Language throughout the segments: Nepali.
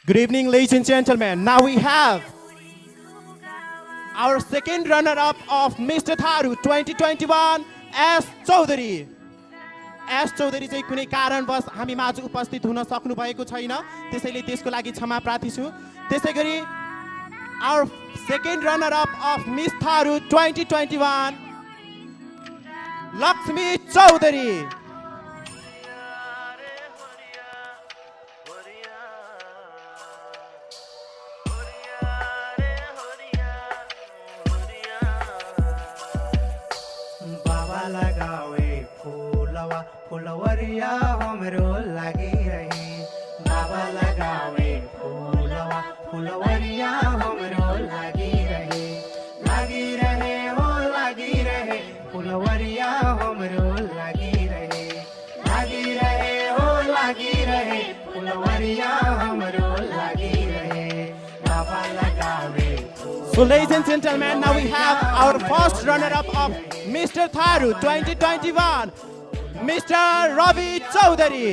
Good evening, ladies and gentlemen. Now we have our second runner-up of Mr. Tharu 2021, S. Chaudhary. S Chaudhary चाहिँ कुनै कारणवश हामी माझ उपस्थित हुन सक्नु भएको छैन, त्यसैले त्यसको लागि क्षमा प्रार्थी छु। त्यसैगरी our second runner-up of Miss Tharu 2021, Lakshmi Chaudhary. Phulwaria हमरो लागी रहे बाबा लगावे फूलवा फुलवरिया हमरो लागी रहे हो लागी रहे फुलवरिया हमरो लागी रहे हो लागी रहे फुलवरिया हमरो लागी रहे बाबा लगावे। So ladies and gentlemen, now we have our first runner-up of Mr. Tharu 2021, Mr. Ravi Chaudhary.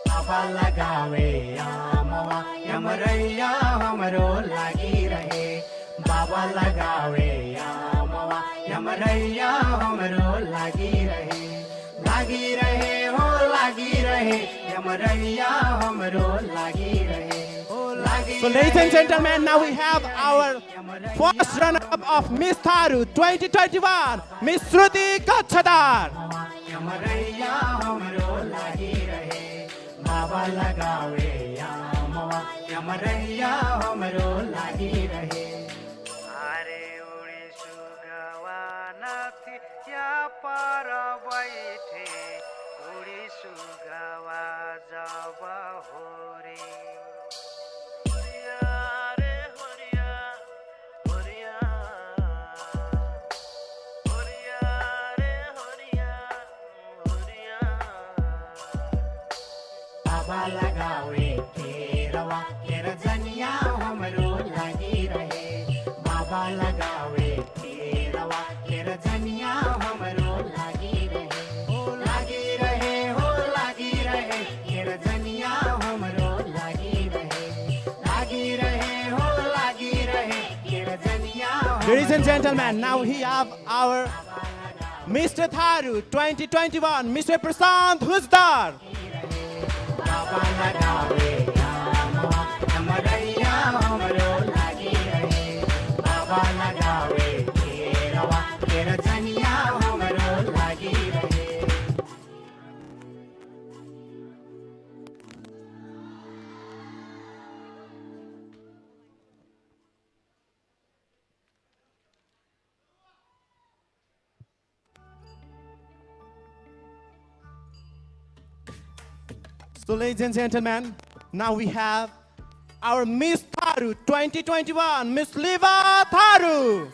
बाबा लगावे यामवा यमरैया हमरो लागी रहे बाबा लगावे यामवा यमरैया हमरो लागी रहे हो लागी रहे यमरैया हमरो लागी रहे हो लागी। So ladies and gentlemen, now we have our first runner-up of Miss Tharu 2021, Miss Shruti Kachhadar. यमरैया हमरो लागी रहे बाबा लगावे यामवा यमरैया हमरो लागी रहे। अरे उडी सुगवा नाथी या पर बैठे उडी सुगवा जब होरे होरिया रे होरिया होरिया होरिया रे होरिया होरिया। बाबा लगावे केरवा केरजनिया हमरो लागी रहे बाबा लगावे केरवा केरजनिया हमरो लागी रहे हो लागी रहे हो लागी रहे केरजनिया हमरो लागी रहे हो लागी रहे केरजनिया। Ladies and gentlemen, now we have our Mr. Tharu 2021, Mr. Prashant Huzdar. बाबा लगावे यामवा यमरैया हमरो लागी रहे बाबा लगावे केरवा केरजनिया हमरो लागी रहे। So ladies and gentlemen, now we have our Miss Tharu 2021, Miss Liva Tharu.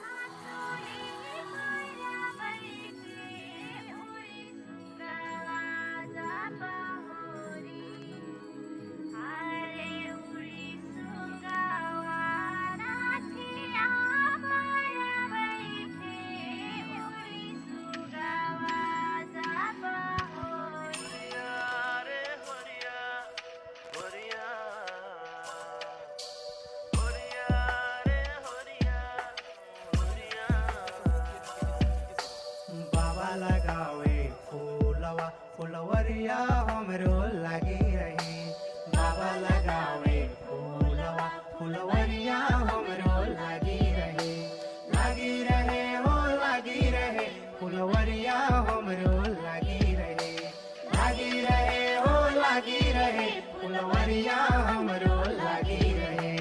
बाबा लगावे फूलवा फुलवरिया हमरो लागी रहे बाबा लगावे फूलवा फुलवरिया हमरो लागी रहे हो लागी रहे फुलवरिया हमरो लागी रहे हो लागी रहे फुलवरिया हमरो लागी रहे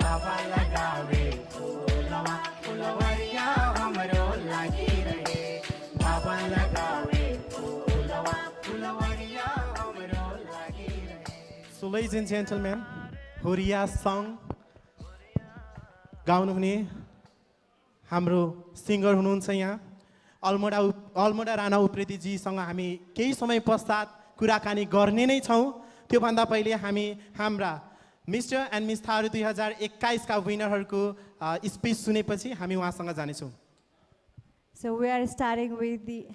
बाबा लगावे फूलवा फुलवरिया हमरो लागी रहे बाबा लगावे फूलवा फुलवरिया हमरो लागी रहे। So ladies and gentlemen, Horia song गाउनुहुने हाम्रो सिङ्गर हुनुहुन्छ यहाँ अलमोडा राणा उप्रेतीजीसँग हामी केही समय पश्चात कुराकानी गर्ने नै छौँ। त्योभन्दा पहिले हामी हाम्रा मिस्टर एन्ड मिस थारू 2021 का विनरहरूको स्पिच सुनेपछि हामी उहाँसँग जानेछौँ। So we are starting with the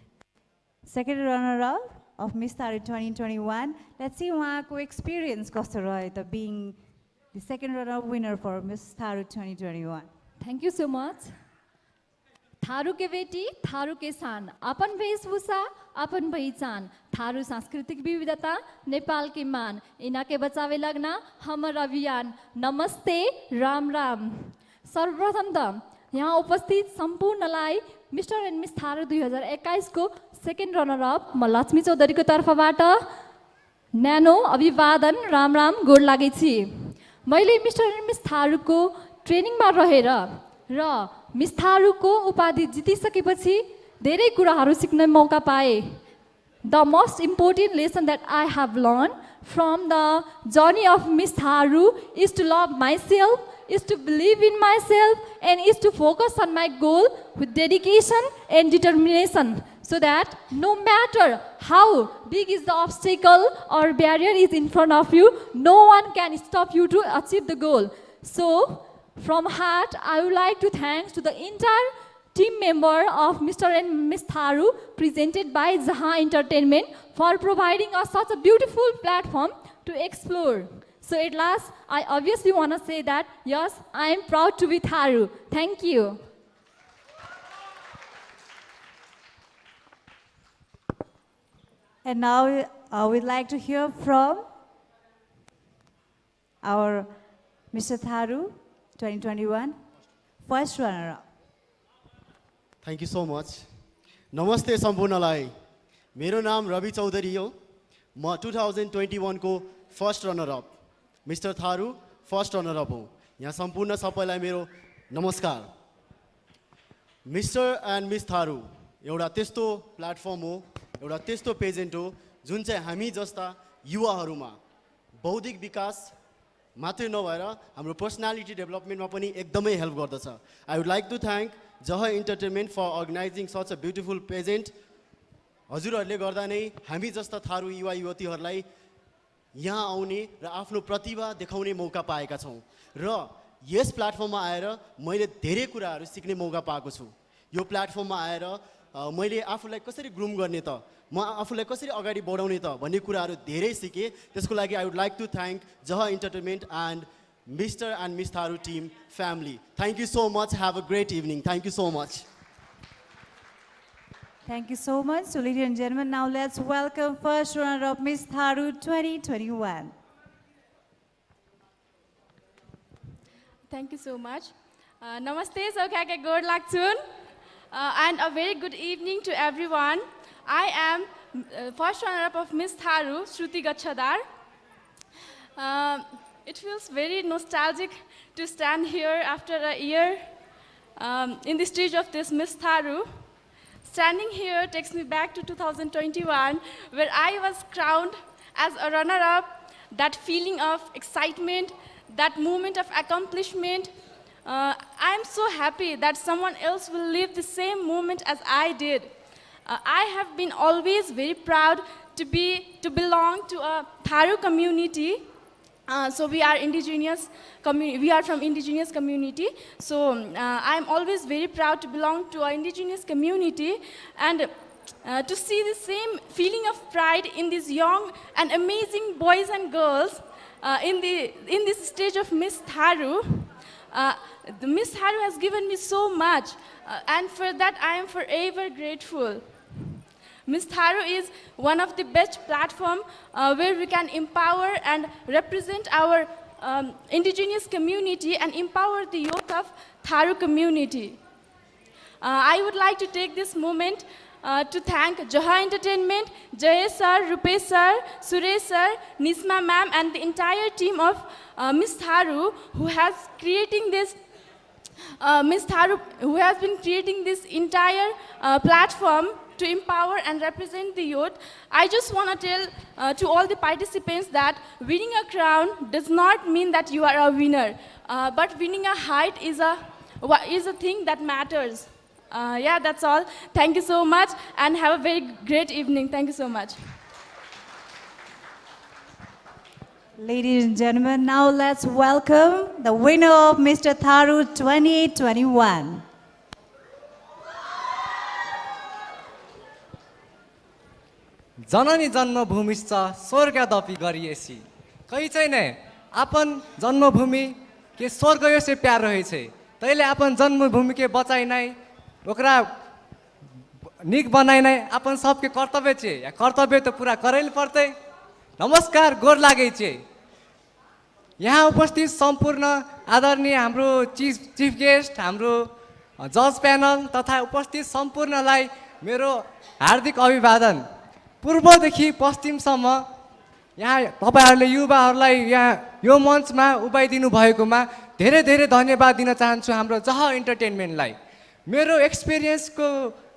second runner-up of Miss Tharu 2021. Let's see उहाँको experience कस्तो रह्यो त being the second runner-up winner for Miss Tharu 2021. Thank you so much. Tharu के बेटी थारू के शान, अपन वेशभूषा अपन पहिचान, थारू सांस्कृतिक विविधता नेपाल के मान, इना के बचावे लगना हमर अभियान। नमस्ते राम राम। सर्वप्रथम त यहाँ उपस्थित सम्पूर्णलाई मिस्टर एन्ड मिस थारू 2021 को सेकेन्ड रनर अप म लक्ष्मी चौधरीको तर्फबाट न्यानो अभिवादन राम राम गोड लागेछि। मैले मिस्टर एन्ड मिस थारूको ट्रेनिङमा रहेर र मिस थारूको उपाधि जितिसकेपछि धेरै कुराहरू सिक्ने मौका पाएँ। The most important lesson that I have learned from the journey of Miss Tharu is to love myself, is to believe in myself, and is to focus on my goal with dedication and determination, so that no matter how big is the obstacle or barrier is in front of you, no one can stop you to achieve the goal. So, from heart, I would like to thank to the entire team member of Mr. and Miss Tharu, presented by Jahan Entertainment, for providing us such a beautiful platform to explore. So at last, I obviously want to say that, yes, I am proud to be Tharu. Thank you. And now we'd like to hear from our Mr. Tharu 2021 first runner-up. Thank you so much. नमस्ते सम्पूर्णलाई। मेरो नाम रवि चौधरी हो। म 2021 को first runner up mister Tharu first runner up हो। यहाँ सम्पूर्ण सबैलाई मेरो नमस्कार। मिस्टर एन्ड मिस थारू एउटा त्यस्तो प्लेटफर्म हो, एउटा त्यस्तो पेजेन्ट हो जुन चाहिँ हामी जस्ता युवाहरूमा बौद्धिक विकास मात्रै नभएर हाम्रो पर्सनालिटी डेभलपमेन्टमा पनि एकदमै हेल्प गर्दछ। I would like to thank Jay entertainment for organising such a beautiful pageant. हजुरहरूले गर्दा नै हामी जस्ता थारू युवा युवतीहरूलाई यहाँ आउने र आफ्नो प्रतिभा देखाउने मौका पाएका छौँ र यस प्लेटफर्ममा आएर मैले धेरै कुराहरू सिक्ने मौका पाएको छु। यो प्लेटफर्ममा आएर मैले आफूलाई कसरी ग्रुम गर्ने त, म आफूलाई कसरी अगाडि बढाउने त भन्ने कुराहरू धेरै सिकेँ। त्यसको लागि I would like to thank Jay entertainment and Mr. and Miss Tharu team family. Thank you so much. Have a great evening. Thank you so much. Thank you so much. So ladies and gentlemen, now let's welcome first runner-up Miss Tharu 2021. Thank you so much. Namaste, Saukake Gord Lakchun. And a very good evening to everyone. I am first runner-up of Miss Tharu, Shruti Gachadar. It feels very nostalgic to stand here after a year in the stage of this Miss Tharu. Standing here takes me back to 2021, where I was crowned as a runner-up. That feeling of excitement, that moment of accomplishment. I'm so happy that someone else will live the same moment as I did. I have been always very proud to belong to a Tharu community. So we are indigenous we are from indigenous community. So I'm always very proud to belong to an indigenous community, and to see the same feeling of pride in these young and amazing boys and girls in this stage of Miss Tharu. The Miss Tharu has given me so much, and for that I am forever grateful. Miss Tharu is one of the best platforms where we can empower and represent our indigenous community and empower the youth of Tharu community. I would like to take this moment to thank Jahan Entertainment, Jay sir, Rupesh sir, Suresh sir, Nisma ma'am, and the entire team of Miss Tharu who has creating this who has been creating this entire platform to empower and represent the youth. I just want to tell to all the participants that winning a crown does not mean that you are a winner, but winning a height is a thing that matters. Yeah, that's all. Thank you so much and have a very great evening. Thank you so much. Ladies and gentlemen, now let's welcome the winner of Mr. Tharu 2021. जननी जन्मभूमिश्च स्वर्गदपि गरिएसी कही चाहिँ नै आपन जन्मभूमि के स्वर्ग से प्यार रहे छे तैले आपन जन्मभूमि के बचाई नहीं ओकरा निक बनाई नहीं अपन सबके कर्तव्य छे या कर्तव्य तो पूरा करेल पड़ते। नमस्कार गोर लागे छे यहाँ उपस्थित संपूर्ण आदरणीय हाम्रो चीफ गेस्ट हाम्रो जज पैनल तथा उपस्थित सम्पूर्णलाई मेरो हार्दिक अभिवादन। पूर्वदेखि पश्चिमसम्म यहाँ तपाईहरुले युवाहरुलाई यहाँ यो मञ्चमा उभाइदिनु भएकोमा धेरै धेरै धन्यवाद दिन चाहन्छु हाम्रो जह इन्टरटेनमेन्टलाई। मेरो एक्सपिरियन्सको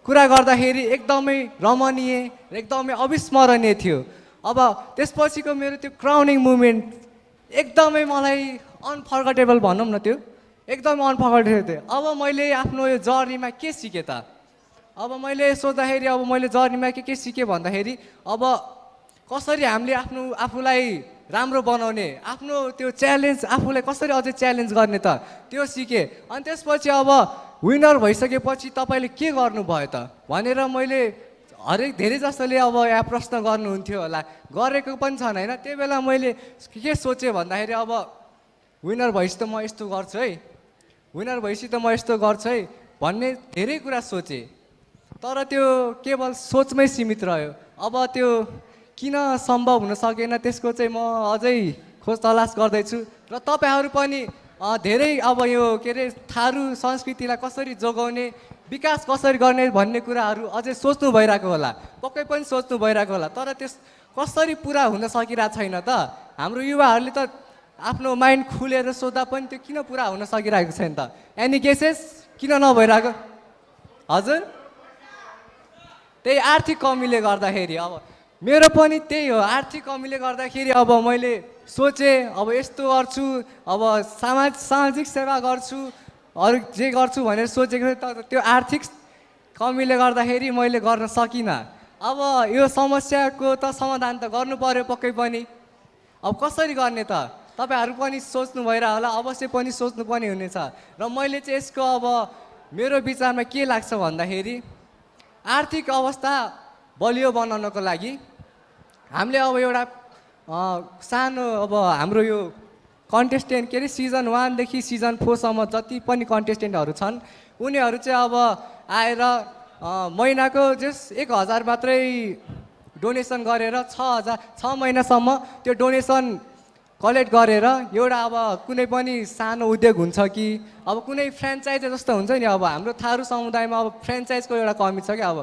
कुरा गर्दाखेरि एकदमै रमणीय एकदमै अविस्मरणीय थियो। अब त्यसपछिको मेरो त्यो क्राउनिङ मुभमेन्ट एकदमै मलाई अनफर्गटेबल भनौँ न, त्यो एकदमै अनफर्गटेबल थियो। अब मैले आफ्नो यो जर्नीमा के सिकेँ त, अब मैले सोच्दाखेरि अब मैले जर्नीमा के सिकेँ भन्दाखेरि अब कसरी हामीले आफूलाई राम्रो बनाउने, आफ्नो त्यो च्यालेन्ज आफूलाई कसरी अझै च्यालेन्ज गर्ने त त्यो सिकेँ। अनि त्यसपछि अब विनर भइसकेपछि तपाईँले के गर्नुभयो त भनेर मैले हरेक धेरै जस्तोले अब यहाँ प्रश्न गर्नुहुन्थ्यो होला, गरेको पनि छन् होइन। त्यो बेला मैले के सोचेँ भन्दाखेरि अब विनर भएपछि त म यस्तो गर्छु है, विनर भएपछि त म यस्तो गर्छु है भन्ने धेरै कुरा सोचेँ। तर त्यो केवल सोचमै सीमित रह्यो। अब त्यो किन सम्भव हुन सकेन त्यसको चाहिँ म अझै खोज तलास गर्दैछु र तपाईँहरू पनि धेरै अब यो के अरे थारू संस्कृतिलाई कसरी जोगाउने, विकास कसरी गर्ने भन्ने कुराहरू अझै सोच्नु भइरहेको होला, पक्कै पनि सोच्नु भइरहेको होला। तर त्यस कसरी पुरा हुन सकिरहेको छैन त, हाम्रो युवाहरूले त आफ्नो माइन्ड खुलेर सोच्दा पनि त्यो किन पुरा हुन सकिरहेको छैन त? एनी गेसेस किन नभइरहेको? हजुर त्यही आर्थिक कमीले गर्दाखेरि। अब मेरो पनि त्यही हो, आर्थिक कमीले गर्दाखेरि अब मैले सोचेँ अब यस्तो गर्छु, अब सामाजिक सेवा गर्छु, अरू जे गर्छु भनेर सोचेको थिएँ। त्यो आर्थिक कमीले गर्दाखेरि मैले गर्न सकिनँ। अब यो समस्याको त समाधान त गर्नु पर्यो पक्कै पनि। अब कसरी गर्ने त तपाईँहरू पनि सोच्नु भइरह होला, अवश्य पनि सोच्नु पनि हुनेछ। र मैले चाहिँ यसको अब मेरो विचारमा के लाग्छ भन्दाखेरि आर्थिक अवस्था बलियो बनाउनको लागि हामीले अब एउटा सानो अब हाम्रो यो कन्टेस्टेन्ट के अरे सिजन 1 देखि सिजन 4 सम्म जति पनि कन्टेस्टेन्टहरू छन् उनीहरू चाहिँ अब आएर महिनाको जस 1000 मात्रै डोनेसन गरेर 6 महिनासम्म त्यो डोनेसन कलेक्ट गरेर एउटा अब कुनै पनि सानो उद्योग हुन्छ कि अब कुनै फ्रेन्चाइज जस्तो हुन्छ नि। अब हाम्रो थारू समुदायमा अब फ्रेन्चाइजको एउटा कमी छ क्या। अब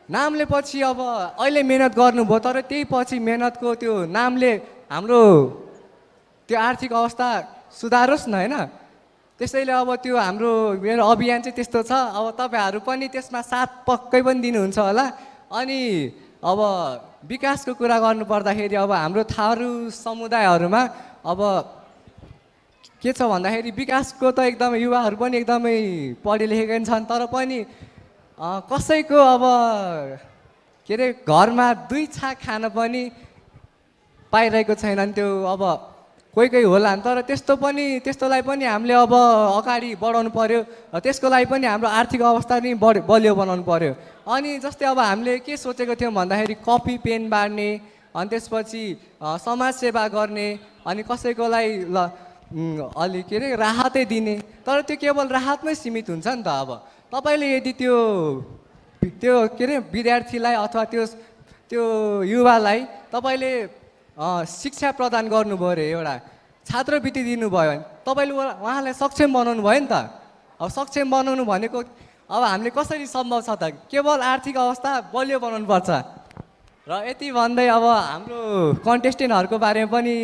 नामले पछि अब अहिले मेहनत गर्नुभयो तर त्यही पछि मेहनतको त्यो नामले हाम्रो त्यो आर्थिक अवस्था सुधारोस् न होइन। त्यसैले अब त्यो हाम्रो मेरो अभियान चाहिँ त्यस्तो छ। अब तपाईँहरू पनि त्यसमा साथ पक्कै पनि दिनुहुन्छ होला। अनि अब विकासको कुरा गर्नु पर्दाखेरि अब हाम्रो थारू समुदायहरूमा अब के छ भन्दाखेरि विकासको त एकदमै युवाहरू पनि एकदमै पढे लेखेका छन्, तर पनि कसैको अब के अरे घरमा 2 छाक खान पनि पाइरहेको छैनन्। त्यो अब कोही होला नि, तर त्यस्तोलाई पनि हामीले अब अगाडि बढाउनु पर्यो। त्यसको लागि पनि हाम्रो आर्थिक अवस्था नि बलियो बनाउनु पर्यो। अनि जस्तै अब हामीले के सोचेको थियौँ भन्दाखेरि कपी पेन बाँड्ने, अनि त्यसपछि समाजसेवा गर्ने, अनि कसैकोलाई अलि के अरे राहतै दिने। तर त्यो केवल राहतमै सीमित हुन्छ नि त। अब तपाईँले यदि त्यो के अरे विद्यार्थीलाई अथवा त्यो युवालाई तपाईँले शिक्षा प्रदान गर्नुभयो अरे, एउटा छात्रवृत्ति दिनुभयो भने तपाईँले उहाँलाई सक्षम बनाउनु भयो नि त। अब सक्षम बनाउनु भनेको अब हामीले कसरी सम्भव छ त? केवल आर्थिक अवस्था बलियो बनाउनु पर्छ। र यति भन्दै अब हाम्रो कन्टेस्टेन्टहरूको बारेमा पनि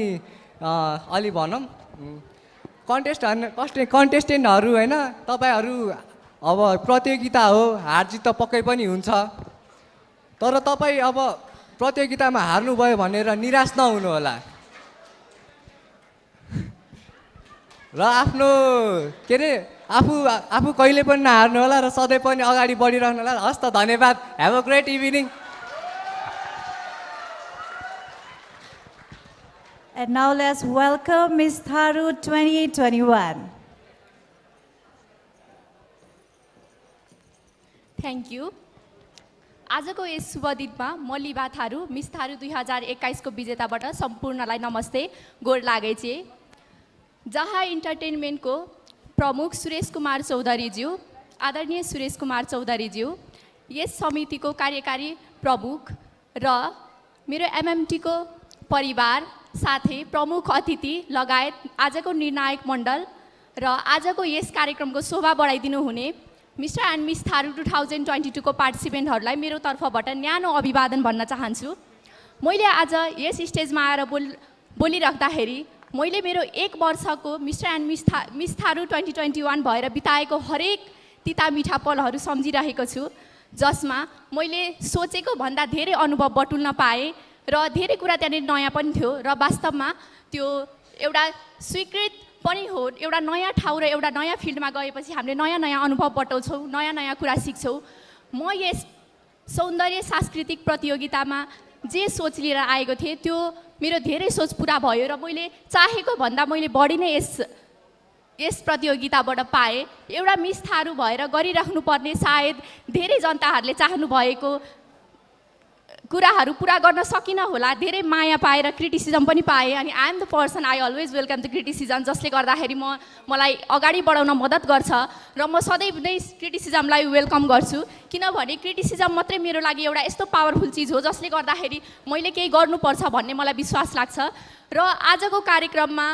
अलि भनौँ। कन्टेस्टेन्टहरू होइन, तपाईँहरू अब प्रतियोगिता हो, हार जित त पक्कै पनि हुन्छ। तर तपाईँ अब प्रतियोगितामा हार्नुभयो भनेर निराश नहुनु होला र आफ्नो के अरे आफू कहिले पनि नहार्नु होला र सधैँ पनि अगाडि बढिरहनु होला। हस् त, धन्यवाद। Have a great evening. And now let's welcome Miss Tharu 2021. Thank you आजको यस शुभ दिनमा म लिभा थारू मिस थारू 2021 को विजेताबाट सम्पूर्णलाई नमस्ते गोड लागेछे जहाँ इन्टरटेनमेन्टको प्रमुख सुरेश कुमार चौधरीज्यू आदरणीय सुरेश कुमार चौधरीज्यू यस समितिको कार्यकारी प्रमुख र मेरो एमएमटीको परिवार साथै प्रमुख अतिथि लगायत आजको निर्णायक मण्डल र आजको यस कार्यक्रमको शोभा बढाइदिनु हुने मिस्टर एन्ड मिस थारू 2022 को पार्टिसिपेन्टहरूलाई मेरो तर्फबाट न्यानो अभिवादन भन्न चाहन्छु मैले आज यस स्टेजमा आएर बोलिराख्दाखेरि मैले मेरो 1 वर्षको मिस्टर एन्ड मिस थारू 2021 भएर बिताएको हरेक तिता मिठा पलहरू सम्झिरहेको छु जसमा मैले सोचेको भन्दा धेरै अनुभव बटुल्न पाएँ र धेरै कुरा त्यहाँनिर नयाँ पनि थियो र वास्तवमा त्यो एउटा स्वीकृत पनि हो एउटा नयाँ ठाउँ र एउटा नयाँ फिल्डमा गएपछि हामीले नयाँ नयाँ अनुभव बटुल्छौँ नयाँ नयाँ कुरा सिक्छौँ म यस सौन्दर्य सांस्कृतिक प्रतियोगितामा जे सोच लिएर आएको थिएँ त्यो मेरो धेरै सोच पुरा भयो र मैले चाहेको भन्दा मैले बढी नै यस प्रतियोगिताबाट पाएँ एउटा मिस थारू भएर गरिराख्नुपर्ने सायद धेरै जनताहरूले चाहनु भएको कुराहरू पुरा गर्न सकिनँ होला धेरै माया पाएर क्रिटिसिजम पनि पाएँ अनि I am the person I always welcome the criticism जसले गर्दाखेरि मलाई अगाडि बढाउन मद्दत गर्छ र म सधैँ नै क्रिटिसिजमलाई वेलकम गर्छु किनभने क्रिटिसिजम मात्रै मेरो लागि एउटा यस्तो पावरफुल चिज हो जसले गर्दाखेरि मैले केही गर्नुपर्छ भन्ने मलाई विश्वास लाग्छ र आजको कार्यक्रममा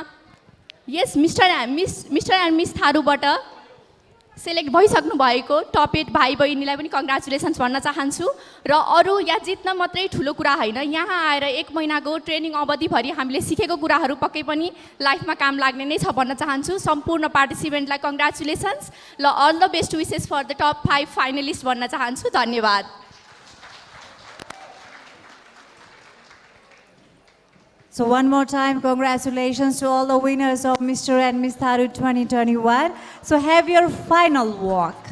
यस मिस्टर एन्ड मिस थारूबाट सेलेक्ट भइसक्नु भएको टप 8 भाइ बहिनीलाई पनि कङ्ग्रेचुलेसन्स भन्न चाहन्छु र अरू यहाँ जित्न मात्रै ठुलो कुरा होइन यहाँ आएर 1 महिनाको ट्रेनिङ अवधिभरि हामीले सिकेको कुराहरू पक्कै पनि लाइफमा काम लाग्ने नै छ भन्न चाहन्छु सम्पूर्ण पार्टिसिपेन्टलाई कङ्ग्रेचुलेसन्स ल all the best wishes for the top 5 finalist भन्न चाहन्छु धन्यवाद So one more time, congratulations to all the winners of Mr. and Miss Tharu 2021. So have your final walk.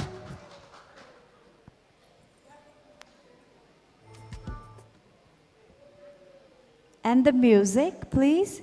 And the music, please.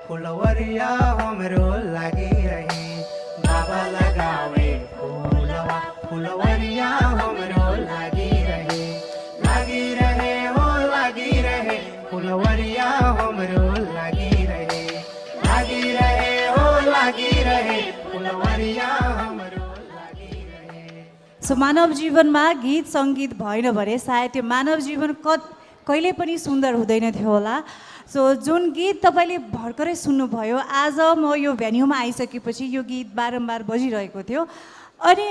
Phulwaria हमरो लागी रहे बाबा लगावे फुलवरिया हमरो लागी रहे हो लागी रहे फुलवरिया हमरो लागी रहे हो लागी रहे फुलवरिया हमरो लागी रहे सो मानव जीवनमा गीत सङ्गीत भएन भने सायद त्यो मानव जीवन कहिले पनि सुन्दर हुँदैन थियो होला सो जुन गीत तपाईँले भर्खरै सुन्नुभयो आज म यो भेन्यूमा आइसकेपछि यो गीत बारम्बार बजिरहेको थियो अनि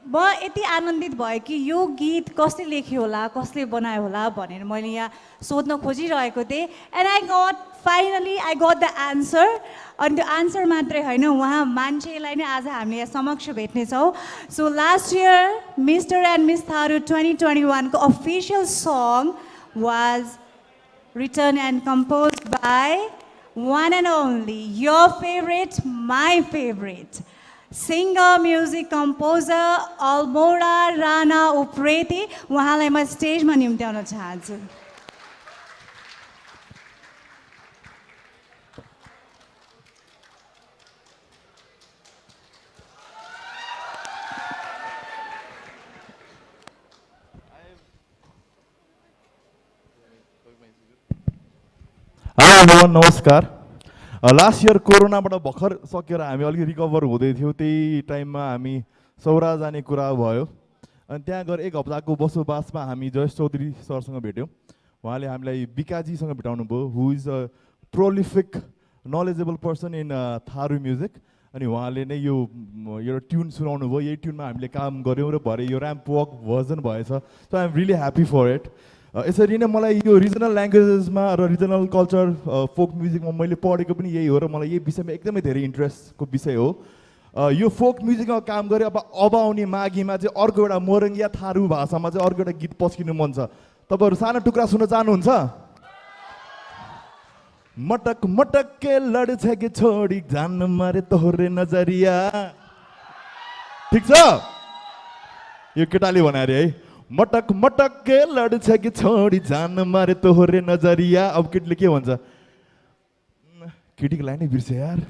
म यति आनन्दित भएँ कि यो गीत कसले लेख्यो होला कसले बनायो होला भनेर मैले यहाँ सोध्न खोजिरहेको थिएँ and finally I got the answer अनि त्यो आन्सर मात्रै होइन उहाँ मान्छेलाई नै आज हामीले यहाँ समक्ष भेट्नेछौँ so last year mister and miss Tharu 2021 को official song was written and composed by one and only your favorite, my favorite singer, music composer Almora Rana Upreti. उहाँलाई म स्टेजमा निम्त्याउन चाहन्छु हेलो नमस्कार लास्ट इयर कोरोनाबाट भर्खर सकेर हामी अलिक रिकभर हुँदै थियौँ त्यही टाइममा हामी सौरा जाने कुरा भयो अनि त्यहाँ गएर 1 हप्ताको बसोबासमा हामी जयेश चौधरी सरसँग भेट्यौँ उहाँले हामीलाई बिकाजीसँग भेटाउनु भयो, who is a prolific knowledgeable person in Tharu music. अनि उहाँले नै यो एउटा ट्युन सुनाउनु भयो, यही ट्युनमा हामीले काम गऱ्यौँ र भरे यो ऱ्याम्प वक भर्जन भएछ। So I am really happy for it. यसरी नै मलाई यो रिजनल ल्याङ्ग्वेजेसमा र रिजनल कल्चर फोक म्युजिकमा मैले पढेको पनि यही हो र मलाई यही विषयमा एकदमै धेरै इन्ट्रेस्टको विषय हो। यो फोक म्युजिकमा काम गरेँ, अब आउने माघीमा चाहिँ अर्को एउटा मोरङ या थारू भाषामा चाहिँ अर्को एउटा गीत पस्किनु मन छ। तपाईँहरू सानो टुक्रा सुन्न चाहनुहुन्छ? मटक मटक के लड्छ कि छोडी जान मारे तोहरे नजरिया। ठिक छ? यो केटाले भने अरे है, मटक मटक के लड्छ कि छोडी जान मारे तोहरे नजरिया। अब केटीले के भन्छ? केटीको लाइन नै बिर्से यार।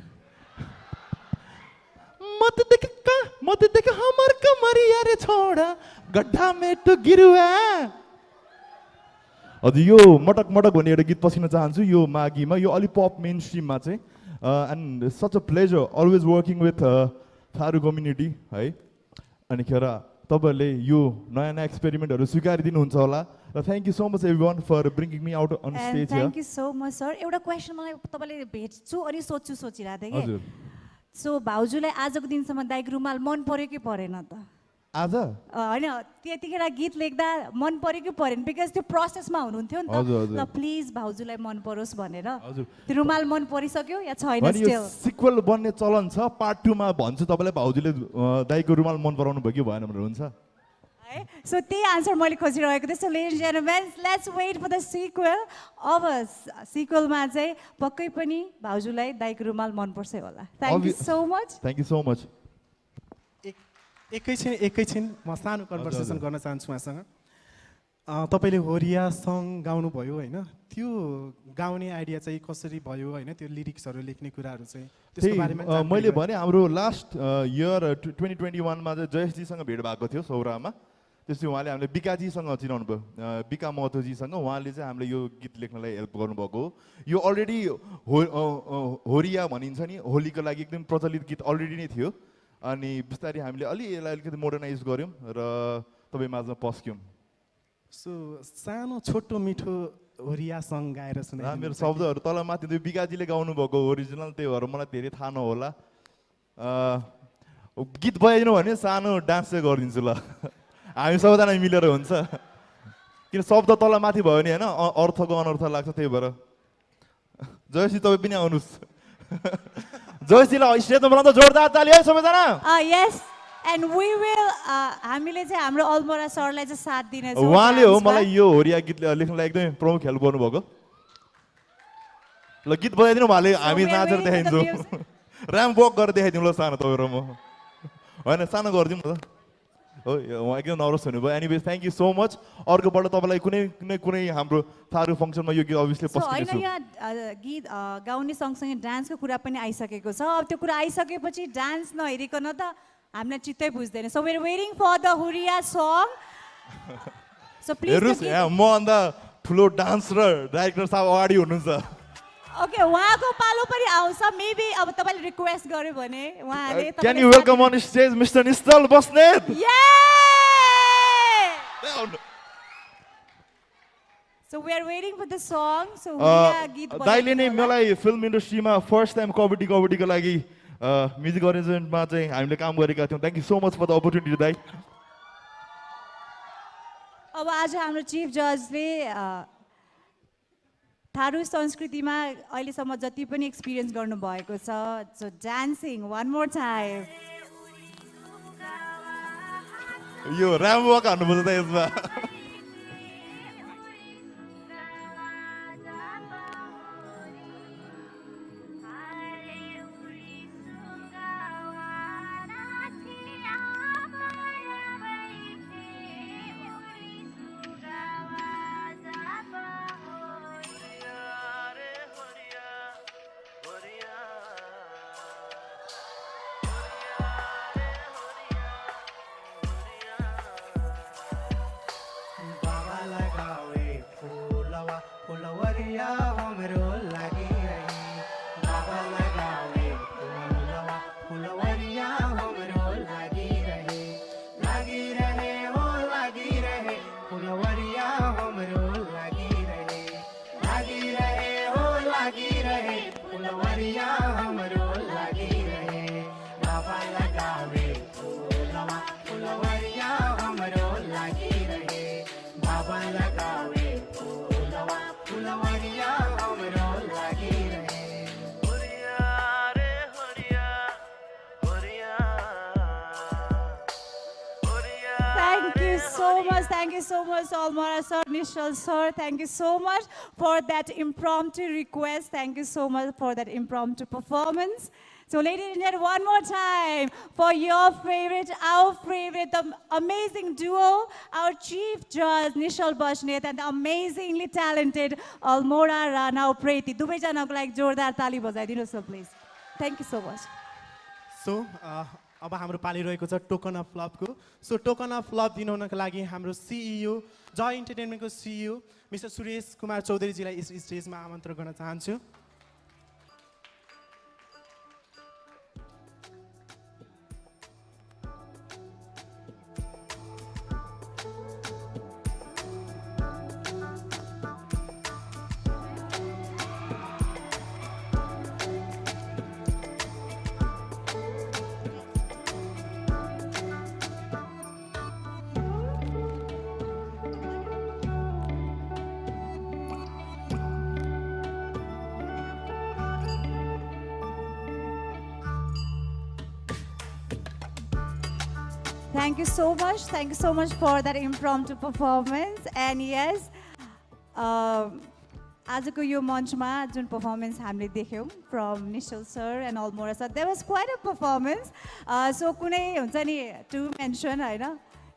मत देख हमर कमरिया रे छोडा गड्ढा में तो गिरुआ। हजुर यो मटक मटक भन्ने एउटा गीत पसिन चाहन्छु यो माघीमा। यो अलि पप मेन स्ट्रिममा चाहिँ and such a pleasure always working with Tharu community है। अनि खेर तपाईँहरूले यो नयाँ नयाँ एक्सपेरिमेन्टहरू स्वीकारिदिनुहुन्छ होला र thank you so much everyone for bringing me out on stage. Thank you so much sir. एउटा क्वेसन मलाई तपाईँले भेट्छु अनि सोचिरहेको थिएँ कि सो भाउजूलाई आजको दिनसम्म दाइको रुमाल मन पर्यो कि परेन त? आज होइन त्यतिखेर गीत लेख्दा मन पर्यो कि परेन? बिकज त्यो प्रोसेसमा हुनुहुन्थ्यो नि त। ल प्लिज भाउजूलाई मन परोस् भनेर त्यो रुमाल मन परिसक्यो या छैन? स्टिल सिक्वल बन्ने चलन छ, पार्ट 2 मा भन्छु तपाईँलाई भाउजूले दाइको रुमाल मन पराउनु भयो कि भएन भनेर हुन्छ है। सो त्यही आन्सर मैले खोजिरहेको थिएँ। So ladies and gentlemen let's wait for the sequel. अब सिक्वलमा चाहिँ पक्कै पनि भाउजूलाई दाइको रुमाल मनपर्छ होला। Thank you so much. Thank you so much. एकैछिन म सानो कन्भर्सेसन गर्न चाहन्छु उहाँसँग। तपाईँले होरिया सङ गाउनुभयो होइन, त्यो गाउने आइडिया चाहिँ कसरी भयो होइन, त्यो लिरिक्सहरू लेख्ने कुराहरू चाहिँ त्यसको बारेमा मैले भने हाम्रो लास्ट इयर 2021 मा चाहिँ जयेशजीसँग भेट भएको थियो सौरामा। त्यसपछि उहाँले हामीले बिकाजीसँग चिनाउनु भयो, बिका महतोजीसँग। उहाँले चाहिँ हामीले यो गीत लेख्नलाई हेल्प गर्नुभएको हो। यो अलरेडी होरिया भनिन्छ नि, होलीको लागि एकदम प्रचलित गीत अलरेडी नै थियो। अनि बिस्तारै हामीले यसलाई अलिकति मोडर्नाइज गऱ्यौँ र तपाईँ माझमा पस्क्यौँ। सो सानो छोटो मिठो होरिया सङ गाएर सुने। मेरो शब्दहरू तल माथि त्यो बिकाजीले गाउनु भएको ओरिजिनल, त्यही भएर मलाई धेरै थाहा नहोला। गीत बजाइदिनु भने सानो डान्स चाहिँ गरिदिन्छु ल, हामी सबैजना मिलेर हुन्छ। किन शब्द तल माथि भयो नि होइन, अर्थको अनर्थ लाग्छ। त्यही भएर जयश्री तपाईँ पनि आउनुहोस्। जयश्रीलाई स्टेजमा बोलाउँदा जोरदार ताली है सबैजना। यस एन्ड वी विल हामीले चाहिँ हाम्रो अल्मोरा सरलाई चाहिँ साथ दिनेछौँ। उहाँले हो मलाई यो होरिया गीत लेख्नलाई एकदमै प्रमुख हेल्प गर्नुभएको। ल गीत बजाइदिनु उहाँले, हामी नाचेर देखाइदिन्छौँ। ऱ्याम्प वक गरेर देखाइदिउँ ल सानो तपाईँ र म। होइन सानो गरिदिउँ न त। हो उहाँ एकदम नर्भस हुनुभयो। Anyways thank you so much. अर्कोपल्ट तपाईँलाई कुनै हाम्रो थारू फङ्सनमा यो गीत अभियसली पस्किनेछु। होइन यहाँ गीत गाउने सँगसँगै डान्सको कुरा पनि आइसकेको छ। अब त्यो कुरा आइसकेपछि डान्स नहेरिकन त हामीलाई चित्तै बुझ्दैन। So we are waiting for the Horiya song. So please म अन्त ठुलो डान्स र डाइरेक्टर साहब अगाडि हुनुहुन्छ। ओके उहाँको पालो पनि आउँछ मेबी। अब तपाईँले रिक्वेस्ट गर्यो भने उहाँले can you welcome on stage mister Nishchal Basnet. So we are waiting for the song. So होरिया गीत दाइले नै मलाई फिल्म इन्डस्ट्रीमा फर्स्ट टाइम कबड्डीको लागि म्युजिक अरेन्जमेन्टमा चाहिँ हामीले काम गरेका थियौँ। Thank you so much for the opportunity दाइ। अब आज हाम्रो चिफ जजले थारू संस्कृतिमा अहिलेसम्म जति पनि एक्सपिरियन्स गर्नुभएको छ, so dancing one more time. यो ऱ्याम्प वक हान्नुपर्छ त यसमा। फुलवरिया हाम्रो लागिरहे बाबा लगावे फुलवा फुलवरिया हाम्रो लागिरहे बाबा लगावे फुलवा फुलवरिया हाम्रो लागिरहे होरिया रे होरिया होरिया होरिया Thank you so much, Almora sir, Nishal sir. Thank you so much for that impromptu request. Thank you so much for that impromptu performance. So, ladies and gentlemen, one more time for your favorite, our favorite, the amazing duo, our chief judge Nishal Bashnet and the amazingly talented Almora Rana Upreti. दुवैजनाको लागि जोरदार ताली बजाइदिनुहोस् न please. Thank you so much. So अब हाम्रो पाली रहेको छ टोकन अफ लभको सो टोकन अफ लभ दिनुहुनको लागि हाम्रो सिइओ जय इन्टरटेनमेन्टको सिइओ मिस्टर सुरेश कुमार चौधरीजीलाई यस स्टेजमा आमन्त्रण गर्न चाहन्छु Thank you so much. Thank you so much for that impromptu performance. And yes, आजको यो मञ्चमा जुन पर्फर्मेन्स हामीले देख्यौँ from Nishchal sir and Almora sir there was quite a performance so कुनै हुन्छ नि टु मेन्सन होइन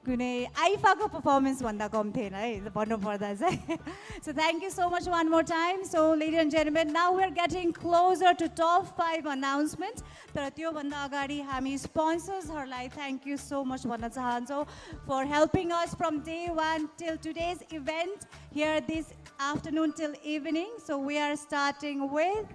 कुनै आइफाको पर्फर्मेन्स भन्दा कम थिएन है भन्नुपर्दा चाहिँ so thank you so much one more time so ladies and gentlemen now we are getting closer to top 5 announcement तर त्योभन्दा अगाडि हामी स्पोन्सर्सहरूलाई थ्याङ्क यू सो मच भन्न चाहन्छौँ for helping us from day 1 till today's event here this afternoon till evening. So we are starting with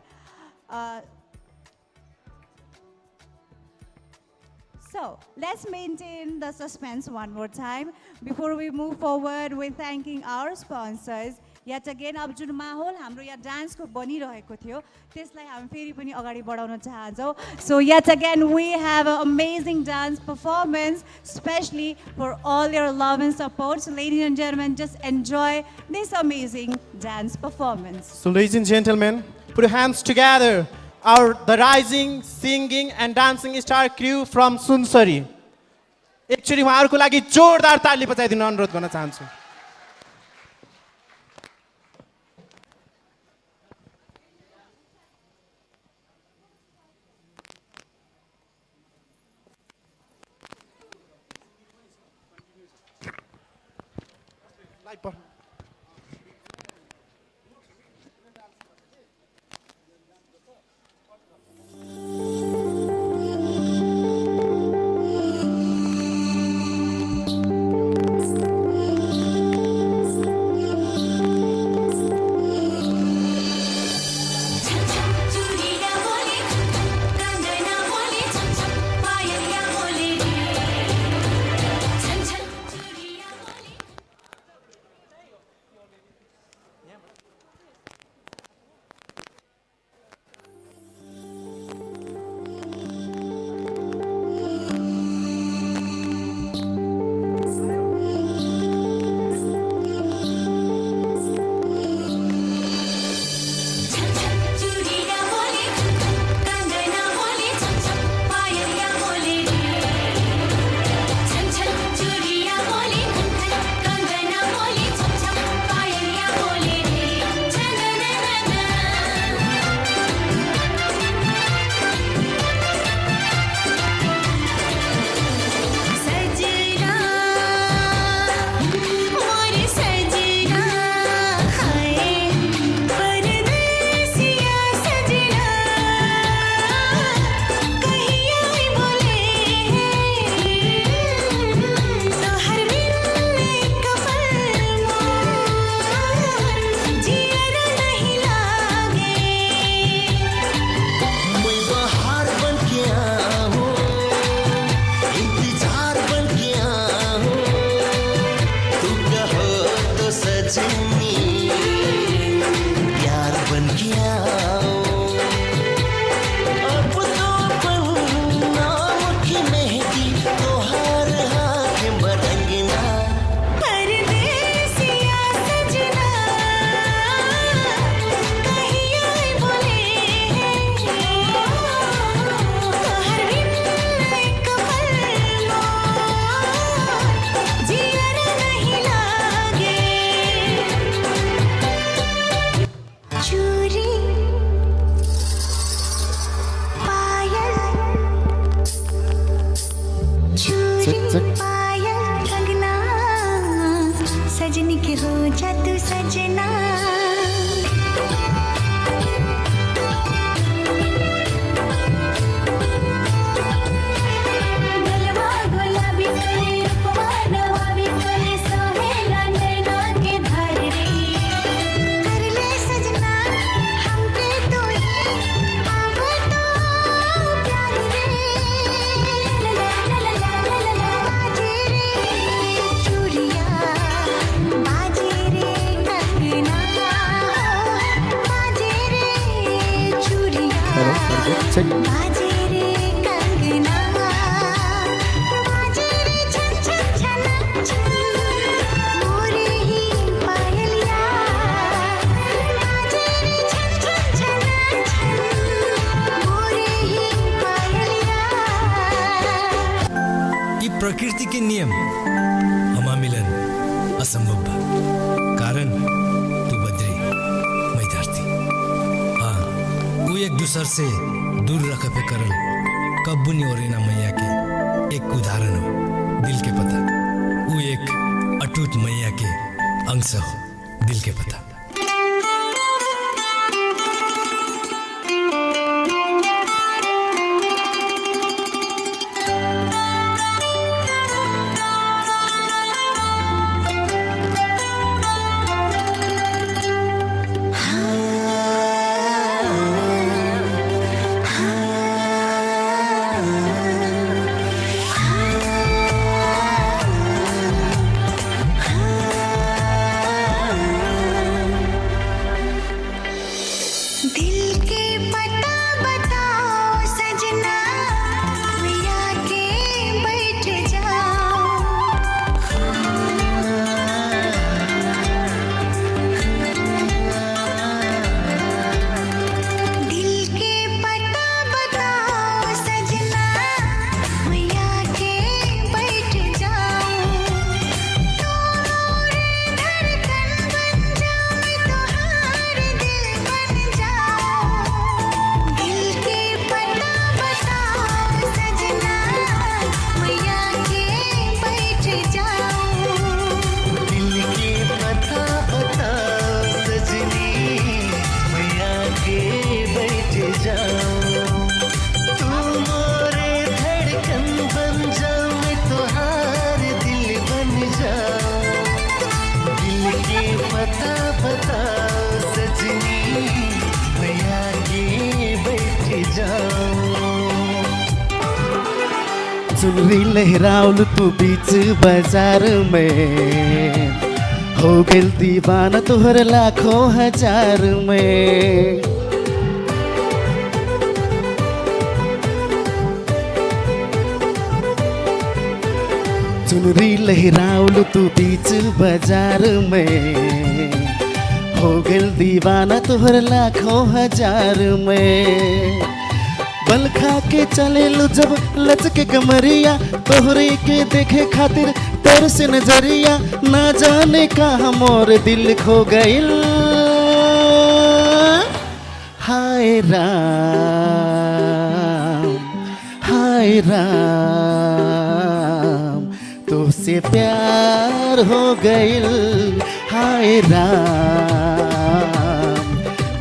so let's maintain the suspense one more time before we move forward with thanking our sponsors. Yet again अब जुन माहौल हाम्रो यहाँ डान्सको बनिरहेको थियो त्यसलाई हामी फेरि पनि अगाडि बढाउन चाहन्छौँ so yet again we have an amazing dance performance especially for all your love and support. So ladies and gentlemen, just enjoy this amazing dance performance. So ladies and gentlemen, put your hands together. The rising singing and dancing star crew from Sunsari. एकचोटि उहाँहरूको लागि जोरदार ताली बजाइदिन अनुरोध गर्न चाहन्छु हुन्छ नि यी प्रकृति के नियम हमा मिलन असंभव बा कारण तू बद्री मैं धरती हाँ वो एक दूसर से दूर रख पे करल कब्बुनी और मैया के एक उदाहरण हो दिल के पता वो एक अटूट मैया के अंश हो दिल के पता चुनरी लहराउल तू बीच बाजार में हो गइल दीवाना तोहर लाखों हजार में चुनरी लहराउल तू बीच बाजार में हो गइल दीवाना तोहर लाखों हजार में बल खा के चले लो जब लचके कमरिया तोहरे के देखे खातिर तेरे से नजरिया ना जाने कहाँ मोर दिल खो गइल हाय राम तुझसे प्यार हो गइल हाय राम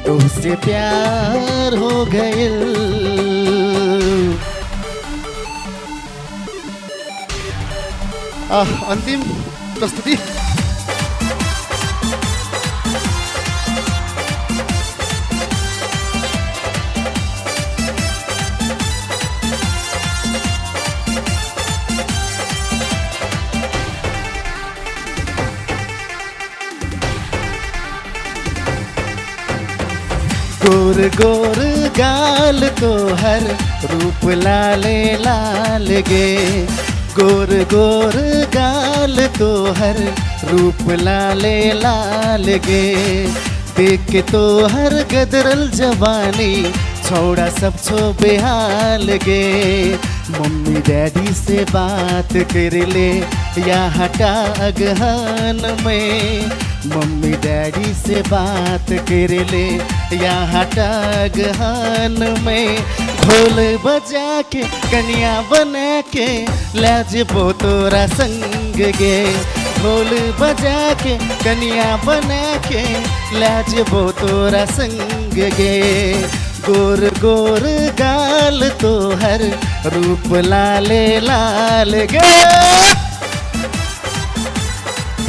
तुझसे प्यार हो गइल अन्तिम प्रस्तुति गोर गोर गाल तो हर रूप लाले लाल गे गोर गोर गाल तो हर रूप लाले लाल गे देख के तो हर गदरल जवानी छोड़ा सब छो बेहाल गे मम्मी डैडी से बात कर ले या हटा अगहन में मम्मी डैडी से बात कर ले या हटा अगहन में ढोल बजा के कन्या बना के लाजबो तोरा संग गे ढोल बजा के कन्या बना के लाजबो तोरा संग गे गोर गोर गाल तो हर रूप लाले लाल गे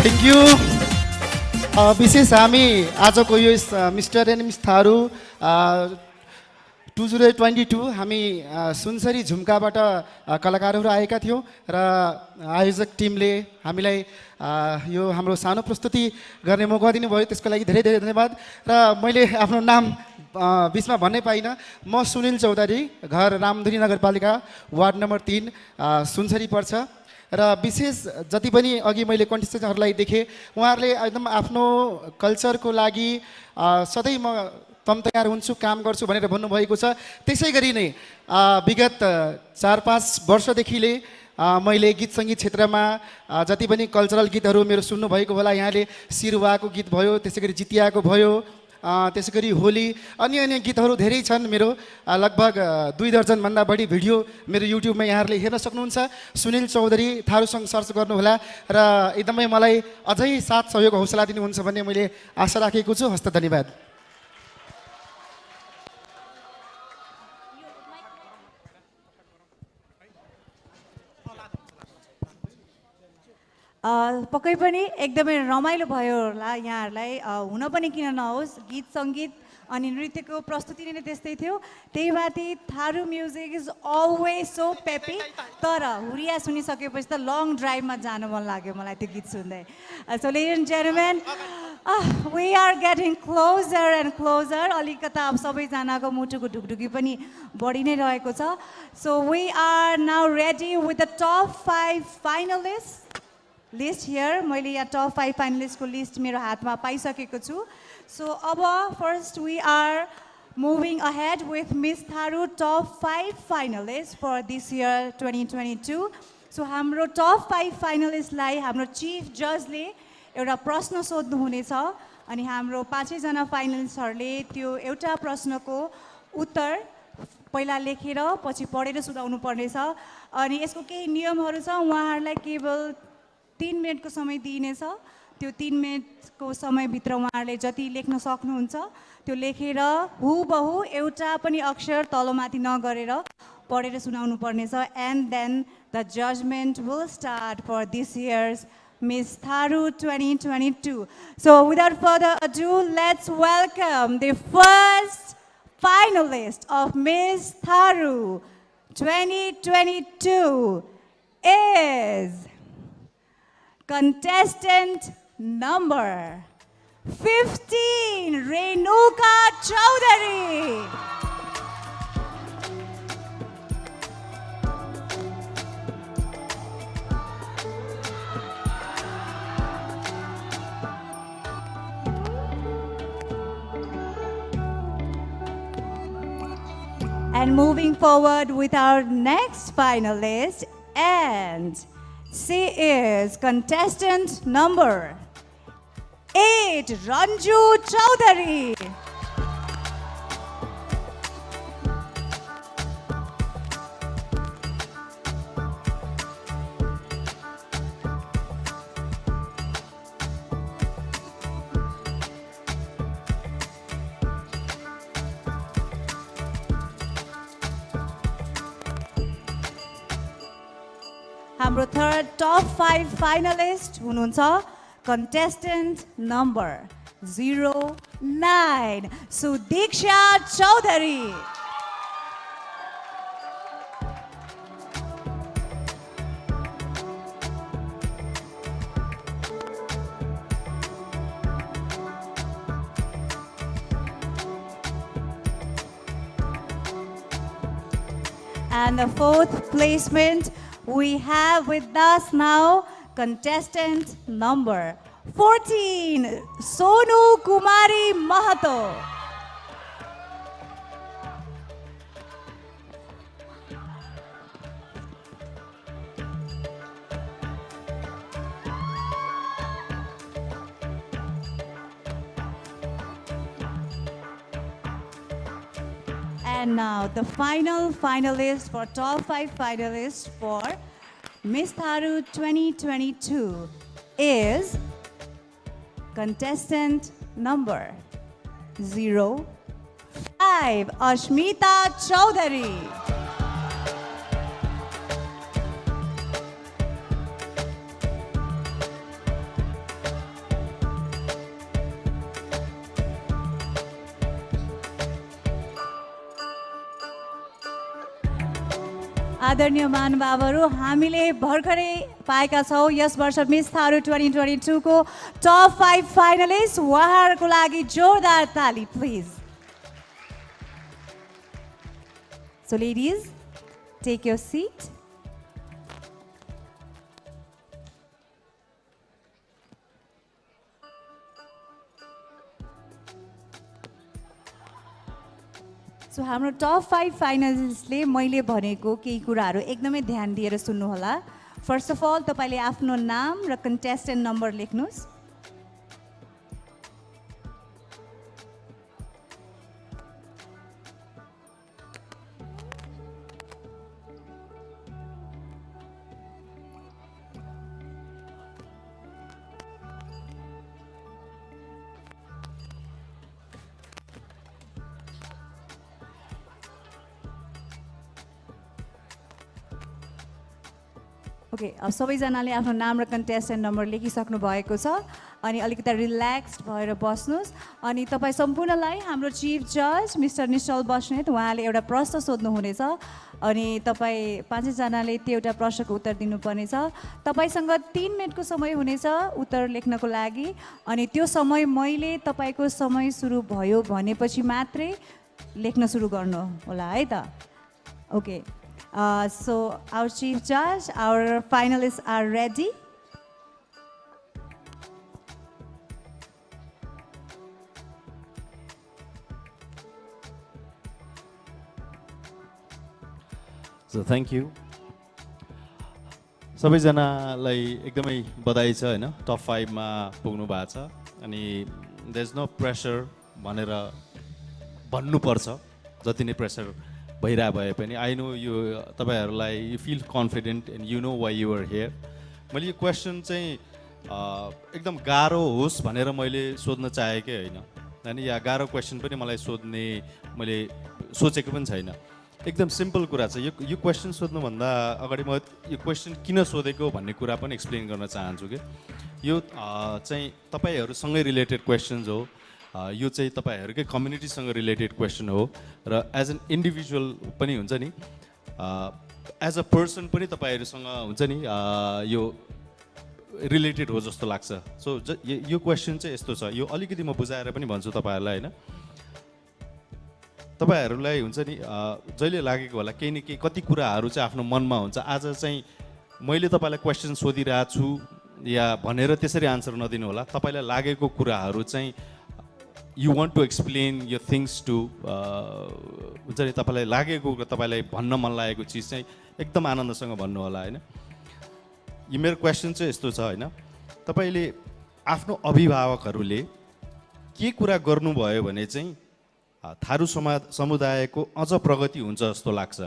थ्याङ्क यू विशेष हामी आजको यो मिस्टर एन्ड मिस थारू 2022 हामी सुनसरी झुम्काबाट कलाकारहरू आएका थियौँ र आयोजक टिमले हामीलाई यो हाम्रो सानो प्रस्तुति गर्ने मौका दिनुभयो त्यसको लागि धेरै धेरै धन्यवाद र मैले आफ्नो नाम बिचमा भन्नै पाइनँ। म सुनिल चौधरी, घर रामधुनी नगरपालिका वार्ड नम्बर 3 सुनसरी पर्छ। र विशेष जति पनि अघि मैले कन्टेस्टेन्टहरूलाई देखेँ, उहाँहरूले एकदम आफ्नो कल्चरको लागि सधैँ म तम तयार हुन्छु, काम गर्छु भनेर भन्नुभएको छ। त्यसै गरी नै विगत 4-5 वर्षदेखिले मैले गीत सङ्गीत क्षेत्रमा जति पनि कल्चरल गीतहरू मेरो सुन्नुभएको होला। यहाँले सिरुवाको गीत भयो, त्यसै गरी जितियाको भयो, त्यसै गरी होली, अन्य गीतहरू धेरै छन्। मेरो लगभग 2 दर्जनभन्दा बढी भिडियो मेरो युट्युबमा यहाँहरूले हेर्न सक्नुहुन्छ। सुनिल चौधरी थारूसँग सर्च गर्नुहोला र एकदमै मलाई अझै साथ सहयोग हौसला दिनुहुन्छ भन्ने मैले आशा राखेको छु। हस्त धन्यवाद। पक्कै पनि एकदमै रमाइलो भयो होला यहाँहरूलाई। हुन पनि किन नहोस्, गीत सङ्गीत अनि नृत्यको प्रस्तुति नै त्यस्तै थियो। त्यही माथि Tharu music is always so peppy. तर हुरिया सुनिसकेपछि त लङ ड्राइभमा जानु मन लाग्यो मलाई त्यो गीत सुन्दै। So ladies and gentlemen, we are getting closer and closer. अलिकता अब सबैजनाको मुटुको ढुकढुकी पनि बढी नै रहेको छ। So we are now ready with the top 5 finalist list here. मैले यहाँ टप 5 फाइनलिस्टको लिस्ट मेरो हातमा पाइसकेको छु। सो अब first we are moving ahead with miss Tharu top 5 finalist for this year 2022। So हाम्रो टप 5 फाइनलिस्टलाई हाम्रो चिफ जजले एउटा प्रश्न सोध्नुहुनेछ अनि हाम्रो 5जना फाइनलिस्टहरूले त्यो एउटा प्रश्नको उत्तर पहिला लेखेर पछि पढेर सुनाउनु पर्नेछ। अनि यसको केही नियमहरू छ। उहाँहरूलाई केवल 3 मिनटको समय दिइनेछ। त्यो 3 मिनटको समयभित्र उहाँहरूले जति लेख्न सक्नुहुन्छ त्यो लेखेर हुबहु एउटा पनि अक्षर तलमाथि नगरेर पढेर सुनाउनु पर्नेछ। And then the judgement will start for this years Miss Tharu 2022. So without further ado, let's welcome the first finalist of Miss Tharu 2022 is contestant number 15, Renuka Chaudhary. And moving forward with our next finalist, and she is contestant number 8, Ranju Chaudhary. हाम्रो थर्ड टप 5 फाइनलिस्ट हुनुहुन्छ contestant number 09, Sudiksha Chaudhary. And the fourth placement we have with us now contestant number 14, Sonu Kumari Mahato. And now the final finalist for top 5 finalists for Miss Tharu 2022 is contestant number 05, Ashmita Chaudhary. आदरणीय महानुभावहरू, हामीले भर्खरै पाएका छौँ यस वर्ष मिस थारू 2022 को टप 5 फाइनलिस्ट। उहाँहरूको लागि जोरदार ताली please. So ladies, take your seat. So हाम्रो टप 5 फाइनलिस्टले मैले भनेको केही कुराहरू एकदमै ध्यान दिएर सुन्नुहोला. फर्स्ट अफ अल तपाईँले आफ्नो नाम र कन्टेस्टेन्ट नम्बर लेख्नुहोस्. ओके, अब सबैजनाले आफ्नो नाम र कन्टेस्टेन्ट नम्बर लेखिसक्नु भएको छ. अनि अलिकति रिल्याक्स्ड भएर बस्नुहोस्. अनि तपाईँ सम्पूर्णलाई हाम्रो चिफ जज मिस्टर निश्चल बस्नेत उहाँले एउटा प्रश्न सोध्नुहुनेछ. अनि तपाईँ पाँचैजनाले त्यो एउटा प्रश्नको उत्तर दिनुपर्नेछ. तपाईँसँग 3 मिनटको समय हुनेछ उत्तर लेख्नको लागि. अनि त्यो समय मैले तपाईँको समय सुरु भयो भनेपछि मात्रै लेख्न सुरु गर्नु होला है त. Okay. So our chief judge, our finalists are ready. So thank you. सबैजनालाई एकदमै बधाई छ हैन, टप 5 मा पुग्नु भएको छ. अनि देयर इज नो प्रेसर भनेर भन्नुपर्छ, जति नै प्रेसर भइरह भए पनि. आई नो यो तपाईँहरूलाई you feel confident and you know why you are here. मैले यो क्वेसन चाहिँ एकदम गाह्रो होस् भनेर मैले सोध्न चाहेकै होइन. होइन, या गाह्रो क्वेसन पनि मलाई सोध्ने मैले सोचेको पनि छैन. एकदम सिम्पल कुरा छ. यो क्वेसन सोध्नुभन्दा अगाडि म यो क्वेसन किन सोधेको भन्ने कुरा पनि एक्सप्लेन गर्न चाहन्छु कि यो चाहिँ तपाईँहरूसँगै रिलेटेड क्वेसन्स हो. यो चाहिँ तपाईँहरूकै कम्युनिटीसँग रिलेटेड क्वेसन हो र एज एन इन्डिभिजुअल पनि हुन्छ नि, एज अ पर्सन पनि तपाईँहरूसँग हुन्छ नि यो रिलेटेड हो जस्तो लाग्छ. सो यो क्वेसन चाहिँ यस्तो छ. यो अलिकति म बुझाएर पनि भन्छु तपाईँहरूलाई होइन. तपाईँहरूलाई हुन्छ नि जहिले लागेको होला केही न केही कति कुराहरू चाहिँ आफ्नो मनमा हुन्छ. आज चाहिँ मैले तपाईँलाई क्वेसन सोधिरहेको छु या भनेर त्यसरी आन्सर नदिनु होला. तपाईँलाई लागेको कुराहरू चाहिँ यु वान्ट टु एक्सप्लेन यो थिङ्स टु हुन्छ नि, तपाईँलाई लागेको तपाईँलाई भन्न मन लागेको चिज चाहिँ एकदम आनन्दसँग भन्नु होला होइन. यो मेरो क्वेसन चाहिँ यस्तो छ होइन, तपाईँले आफ्नो अभिभावकहरूले के कुरा गर्नुभयो भने चाहिँ थारू समुदायको अझ प्रगति हुन्छ जस्तो लाग्छ.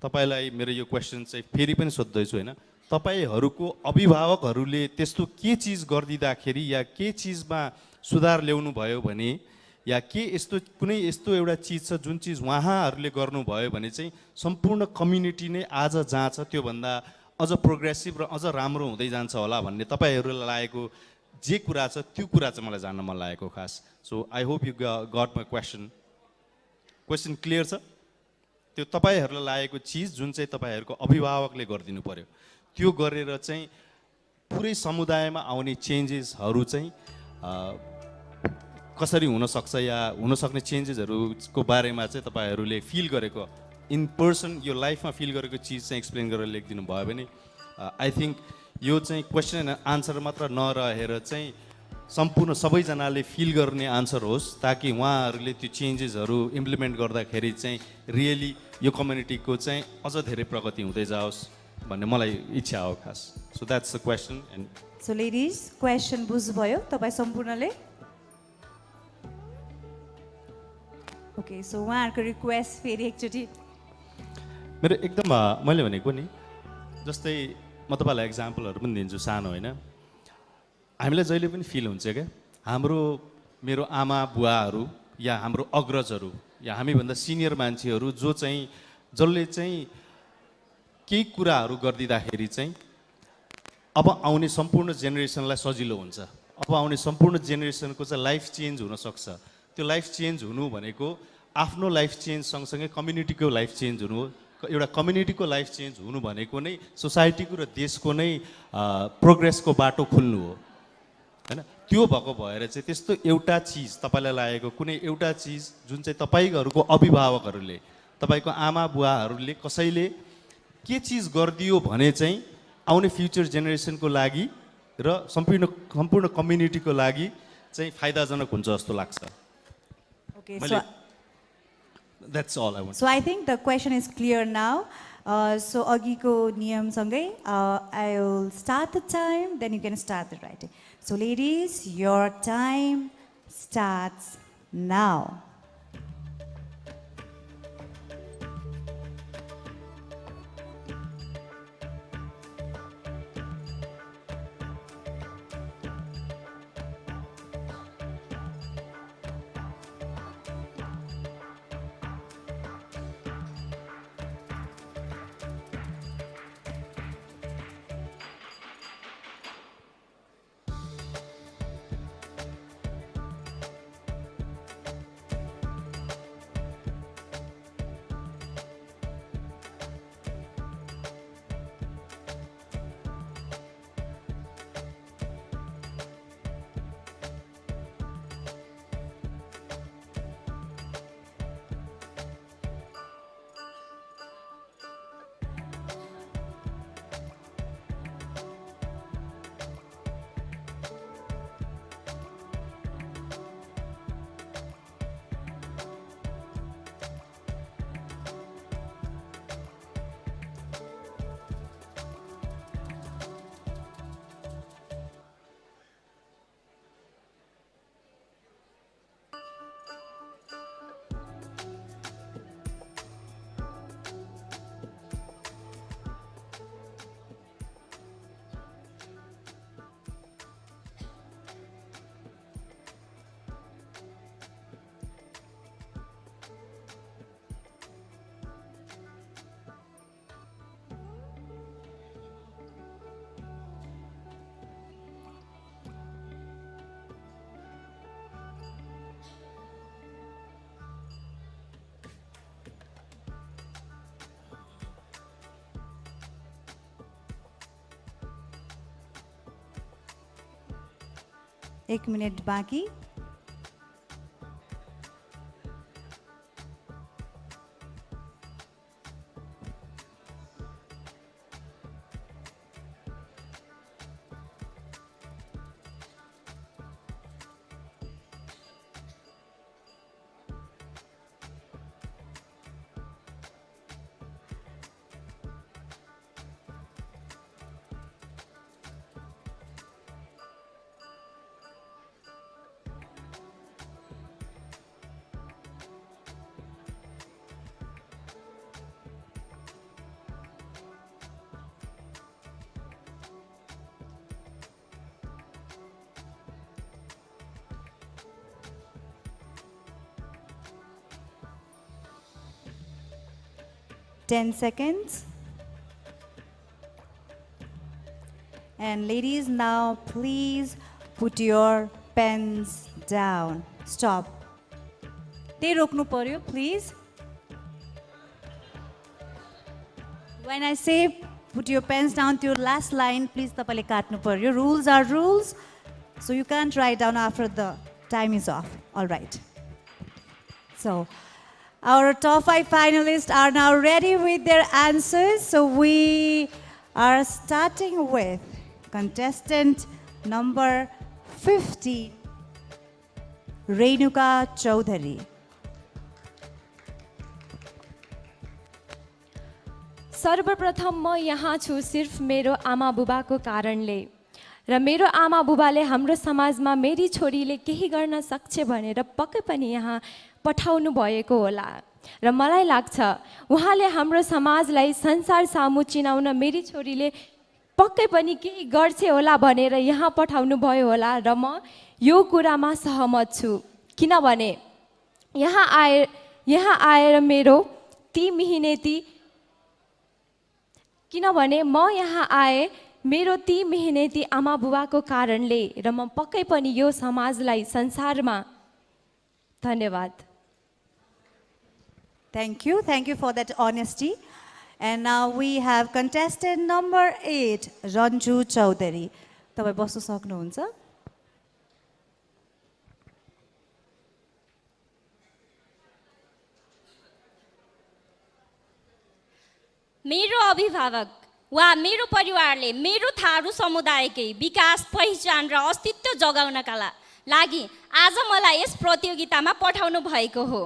तपाईँलाई मेरो यो क्वेसन चाहिँ फेरि पनि सोध्दैछु होइन. तपाईँहरूको अभिभावकहरूले त्यस्तो के चिज गरिदिँदाखेरि या के चिजमा सुधार ल्याउनु भयो भने या के यस्तो कुनै यस्तो एउटा चिज छ जुन चिज उहाँहरूले गर्नुभयो भने चाहिँ सम्पूर्ण कम्युनिटी नै आज जहाँ छ त्योभन्दा अझ प्रोग्रेसिभ र अझ राम्रो हुँदै जान्छ होला भन्ने तपाईँहरूलाई लागेको जे कुरा छ त्यो कुरा चाहिँ मलाई जान्न मन लागेको खास. So I hope you got my question clear छ. त्यो तपाईँहरूलाई लागेको चिज जुन चाहिँ तपाईँहरूको अभिभावकले गरिदिनु पर्यो त्यो गरेर चाहिँ पुरै समुदायमा आउने चेन्जेसहरू चाहिँ कसरी हुनसक्छ या हुनसक्ने चेन्जेसहरूको बारेमा चाहिँ तपाईँहरूले फिल गरेको इन पर्सन यो लाइफमा फिल गरेको चिज चाहिँ एक्सप्लेन गरेर लेखिदिनु भयो भने आई थिङ्क यो चाहिँ क्वेसन एन्ड आन्सर मात्र नरहेर चाहिँ सम्पूर्ण सबैजनाले फिल गर्ने आन्सर होस्, ताकि उहाँहरूले त्यो चेन्जेसहरू इम्प्लिमेन्ट गर्दाखेरि चाहिँ रियली यो कम्युनिटीको चाहिँ अझ धेरै प्रगति हुँदै जाओस् भन्ने मलाई इच्छा हो खास. So that's the question. And so ladies, question बुझ्नुभयो तपाईँ सम्पूर्णले? ओके, सो उहाँहरूको रिक्वेस्ट फेरि एकचोटि. मेरो एकदम मैले भनेको नि जस्तै म तपाईँलाई एक्जाम्पलहरू पनि दिन्छु सानो होइन. हामीलाई जहिले पनि फिल हुन्छ क्या मेरो आमा बुवाहरू या हाम्रो अग्रजहरू या हामीभन्दा सिनियर मान्छेहरू जसले चाहिँ केही कुराहरू गरिदिँदाखेरि चाहिँ अब आउने सम्पूर्ण जेनेरेसनलाई सजिलो हुन्छ. अब आउने सम्पूर्ण जेनेरेसनको चाहिँ लाइफ चेन्ज हुनसक्छ. त्यो लाइफ चेन्ज हुनु भनेको आफ्नो लाइफ चेन्ज सँगसँगै कम्युनिटीको लाइफ चेन्ज हुनु हो. एउटा कम्युनिटीको लाइफ चेन्ज हुनु भनेको नै सोसाइटीको र देशको नै प्रोग्रेसको बाटो खुल्नु हो होइन. त्यो भएको भएर चाहिँ त्यस्तो एउटा चिज तपाईँलाई लागेको कुनै एउटा चिज जुन चाहिँ तपाईँहरूको अभिभावकहरूले तपाईँको आमा बुवाहरूले कसैले के चिज गरिदियो भने चाहिँ आउने फ्युचर जेनेरेसनको लागि र सम्पूर्ण कम्युनिटीको लागि चाहिँ फाइदाजनक हुन्छ जस्तो लाग्छ। Okay, That's all I want. So I think the question is clear now. So agiko niyam sangai, I will start the time, then you can start the writing. So ladies, your time starts now. एक मिनट बाकी। Ten seconds. And ladies, now please put your pens down. Stop. They roknu paryo, please. When I say put your pens down to your last line, please tapale katnu paryo. Rules are rules, so you can't write down after the time is off. All right. So, our top 5 finalists are now ready with their answers. So we are starting with contestant number 50, Renuka Chaudhary. सर्वप्रथम म यहाँ छु सिर्फ मेरो आमा बुबाको कारणले र मेरो आमा बुबाले हाम्रो समाजमा मेरी छोरीले केही गर्न सक्छ भनेर पक्कै पनि यहाँ पठाउनु भएको होला र मलाई लाग्छ उहाँले हाम्रो समाजलाई संसार सामु चिनाउन मेरी छोरीले पक्कै पनि केही गर्छ होला भनेर यहाँ पठाउनु भयो होला र म यो कुरामा सहमत छु किनभने यहाँ आएर मेरो ती मेहनती आमा बुबाको कारणले र म पक्कै पनि यो समाजलाई संसारमा धन्यवाद। Thank you for that honesty. And now we have contestant number 8, Ranju Chaudhary. तपाईं बस्न सक्नुहुन्छ। मेरो अभिभावक वा मेरो परिवारले मेरो थारू समुदायकै विकास, पहिचान र अस्तित्व जगाउनका लागि आज मलाई यस प्रतियोगितामा पठाउनु भएको हो।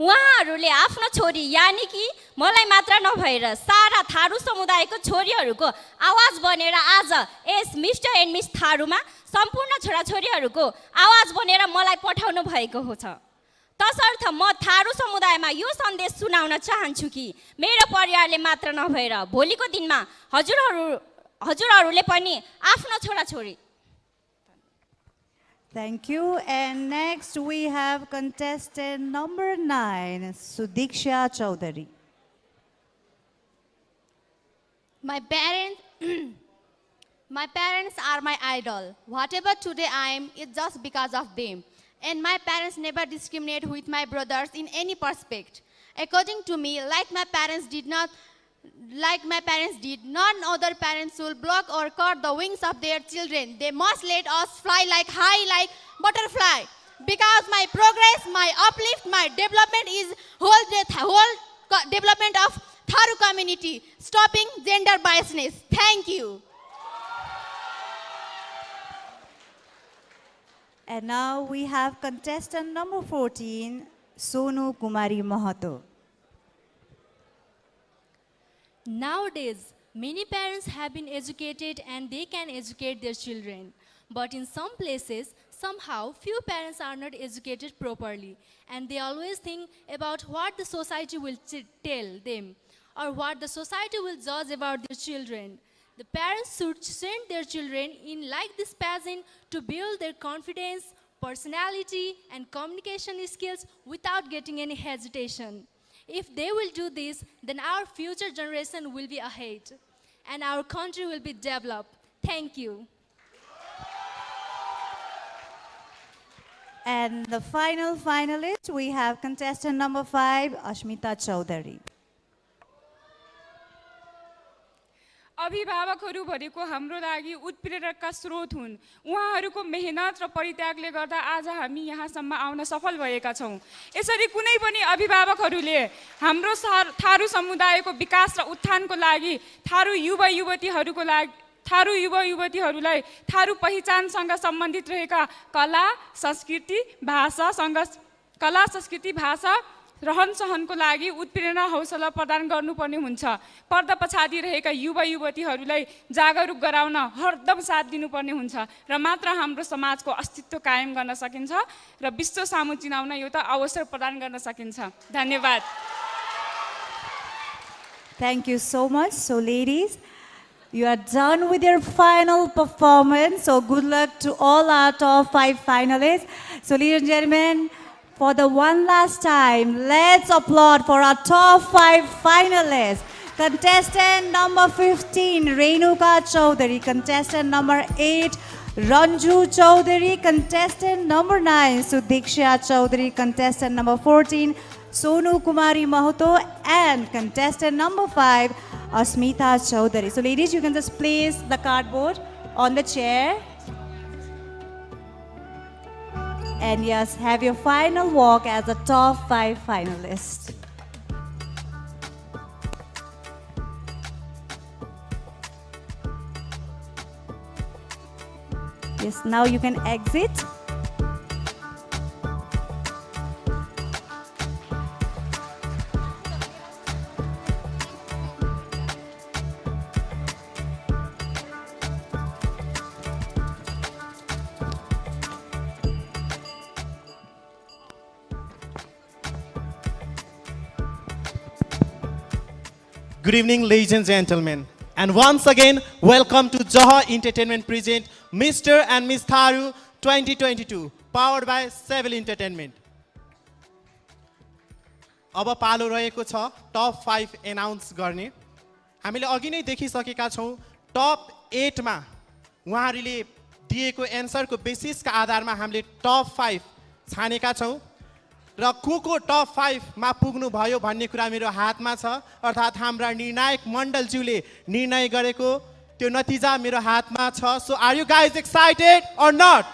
उहाँहरूले आफ्नो छोरी यानि कि मलाई मात्र नभएर सारा थारू समुदायको छोरीहरूको आवाज बनेर आज यस मिस्टर एन्ड मिस थारूमा सम्पूर्ण छोराछोरीहरूको आवाज बनेर मलाई पठाउनु भएको हो छ। तसर्थ म थारू समुदायमा यो सन्देश सुनाउन चाहन्छु कि मेरो परिवारले मात्र नभएर भोलिको दिनमा हजुरहरूले पनि आफ्नो छोराछोरी। Thank you. And next we have contestant number 9, Sudiksha Chaudhary. My parents are my idol. Whatever today I am, it's just because of them. And my parents never discriminate with my brothers in any perspective. According to me, like my parents did, none other parents will block or cut the wings of their children. They must let us fly high like butterfly. Because my progress, my uplift, my development is whole development of Tharu community, stopping gender biasness. Thank you. And now we have contestant number 14, Sonu Kumari Mahato. Nowadays, many parents have been educated and they can educate their children. But in some places, somehow, few parents are not educated properly. And they always think about what the society will tell them or what the society will judge about their children. The parents should send their children in like this pageant to build their confidence, personality, and communication skills without getting any hesitation. If they will do this, then our future generation will be ahead and our country will be developed. Thank you. And the final finalist, we have contestant number 5, Ashmita Chaudhary. अभिभावकहरू भनेको हाम्रो लागि उत्प्रेरकका स्रोत हुन्। उहाँहरूको मेहनत र परित्यागले गर्दा आज हामी यहाँसम्म आउन सफल भएका छौं। यसरी कुनै पनि अभिभावकहरूले हाम्रो थारू समुदायको विकास र उत्थानको लागि थारू युवतीहरूलाई थारू पहिचानसँग सम्बन्धित रहेका कला, संस्कृति, भाषा रहन सहनको लागि उत्प्रेरणा हौसला प्रदान गर्नुपर्ने हुन्छ। पर्दा पछाडि रहेका युवतीहरूलाई जागरुक गराउन हरदम साथ दिनुपर्ने हुन्छ र मात्र हाम्रो समाजको अस्तित्व कायम गर्न सकिन्छ र विश्व सामु चिनाउन एउटा अवसर प्रदान गर्न सकिन्छ। धन्यवाद। Thank you so much. So ladies, you are done with your final performance. So good luck to all our top 5 finalists. So ladies and gentlemen, for the one last time, let's applaud for our top 5 finalists. Contestant number 15, Renuka Chaudhary. Contestant number 8, Ranju Chaudhary. Contestant number 9, Sudiksha Chaudhary. Contestant number 14, Sonu Kumari Mahato. And contestant number 5, Asmita Chaudhary. So ladies, you can just place the cardboard on the chair. And yes, have your final walk as a top 5 finalist. Yes, now you can exit. Good evening, ladies and gentlemen. And once again, welcome to Jaha Entertainment present Mr. and Miss Tharu 2022, powered by Seville Entertainment. अब पालो रहेको छ टप 5 एनाउन्स गर्ने। हामीले अघि नै देखिसकेका छौं टप 8 मा उहाँहरूले दिएको एन्सरको बेसिसका आधारमा हामीले टप 5 छानेका छौं र को टप 5 मा पुग्नु भयो भन्ने कुरा मेरो हातमा छ। अर्थात् हाम्रा निर्णायक मण्डलज्यूले निर्णय गरेको त्यो नतिजा मेरो हातमा छ। So are you guys excited or not?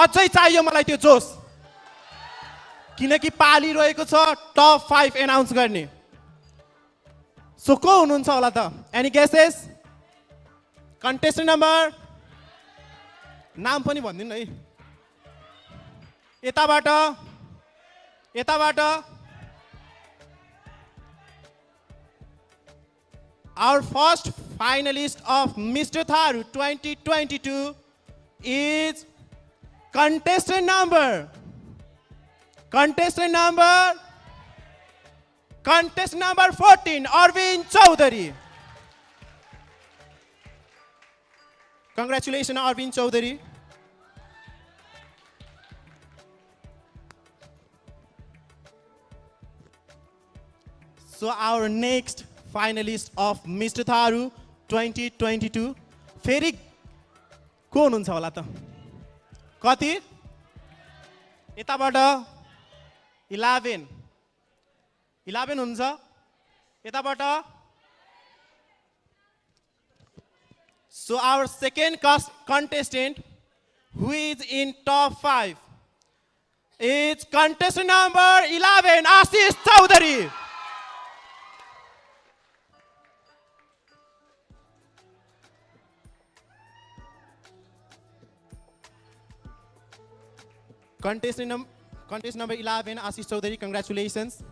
अझै चाहियो मलाई त्यो जोश, किनकि पाली रहेको छ टप 5 एनाउन्स गर्ने। सो को हुनुहुन्छ होला त? Any guesses? कन्टेस्टेन्ट नम्बर, नाम पनि भनिदिनु है। यताबाट यताबाट Our first finalist of Mr. Tharu 2022 is contestant number 14, Arvind Chaudhary. Congratulations, Arvind Chaudhary. So our next finalist of Mr. Tharu 2022 फेरि को हुनुहुन्छ होला त? कति? यताबाट 11 हुन्छ। यताबाट So our second contestant who is in top 5 is contestant number 11, Ashish Chaudhary. Contestant number 11, Ashish Chaudhary, congratulations.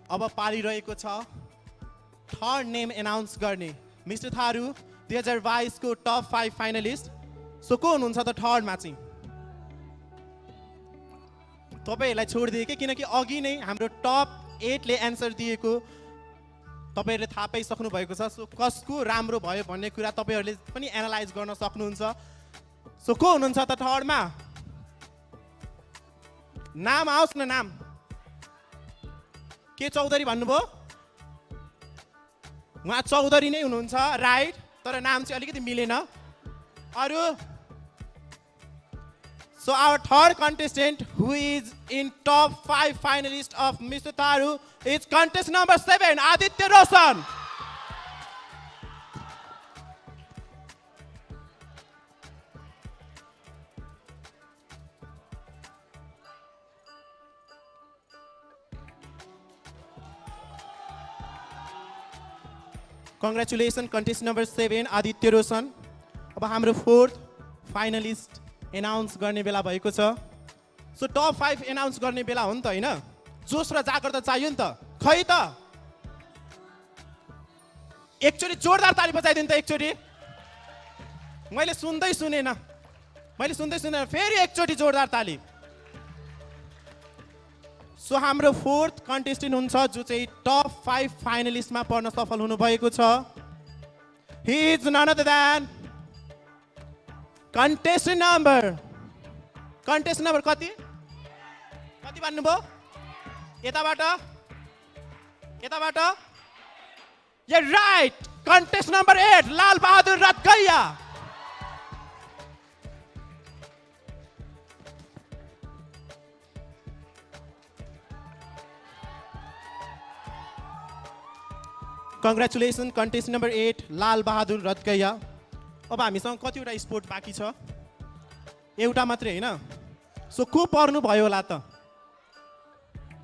अब पारिरहेको छ थर्ड नेम एनाउन्स गर्ने मिस्टर थारू 2022 को टप 5 फाइनलिस्ट। सो को हुनुहुन्छ त थर्डमा चाहिँ? तपाईहरुलाई छोडिदिए कि किनकि अघि नै हाम्रो टप 8 ले एन्सर दिएको तपाईहरुले थाहा पाइसक्नु भएको छ। सो कसको राम्रो भयो भन्ने कुरा तपाईहरुले पनि एनालाइज गर्न सक्नुहुन्छ। सो को हुनुहुन्छ त थर्डमा? नाम आओस् न, नाम के चौधरी भन्नुभयो? उहाँ चौधरी नै हुनुहुन्छ, राइट, तर नाम चाहिँ अलिकति मिलेन। अरु? So our third contestant who is in top 5 finalist of Mr. Tharu is contestant number 7, Aditya Roshan. Congratulations, contestant number 7, Aditya Roshan. अब हाम्रो फोर्थ फाइनलिस्ट एनाउन्स गर्ने बेला भएको छ। सो टप 5 एनाउन्स गर्ने बेला हो नि त, हैन? जोश र जागर त चाहियो नि त। खै त एकचोटी जोरदार ताली बजाइदिनु त एकचोटी। मैले सुन्दै सुनेन, फेरि एकचोटी जोरदार ताली। सो हाम्रो फोर्थ कन्टेस्टेन्ट हुन्छ जो चाहिँ टप 5 फाइनलिस्टमा पर्न सफल हुनु भएको छ। He is none other than contestant number कति? कति भन्नुभयो? यताबाट? Yeah, right, contestant number 8, Lal Bahadur रतगैया। Congratulations, contestant number 8, Lal Bahadur रतगैया। अब हामीसँग कतिवटा स्पोर्ट बाँकी छ? एउटा मात्रै हैन? सो को पर्नु भयो होला त?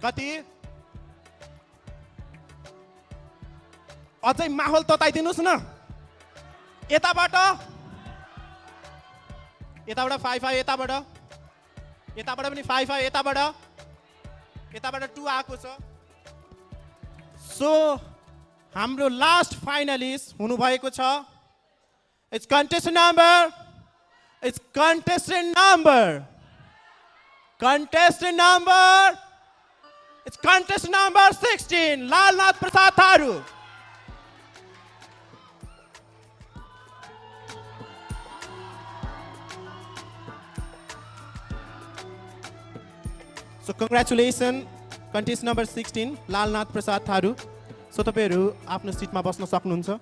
कति? अझै माहौल तताइदिनुस् न। यताबाट 5 यताबाट पनि 5 यताबाट 2 आएको छ। सो हाम्रो लास्ट फाइनलिस्ट हुनु भएको छ। It's contestant number 16, Lalnath Prasad Tharu. So congratulations, contestant number 16, Lalnath Prasad Tharu. So तपाईहरु आफ्नो सिटमा बस्न सक्नुहुन्छ।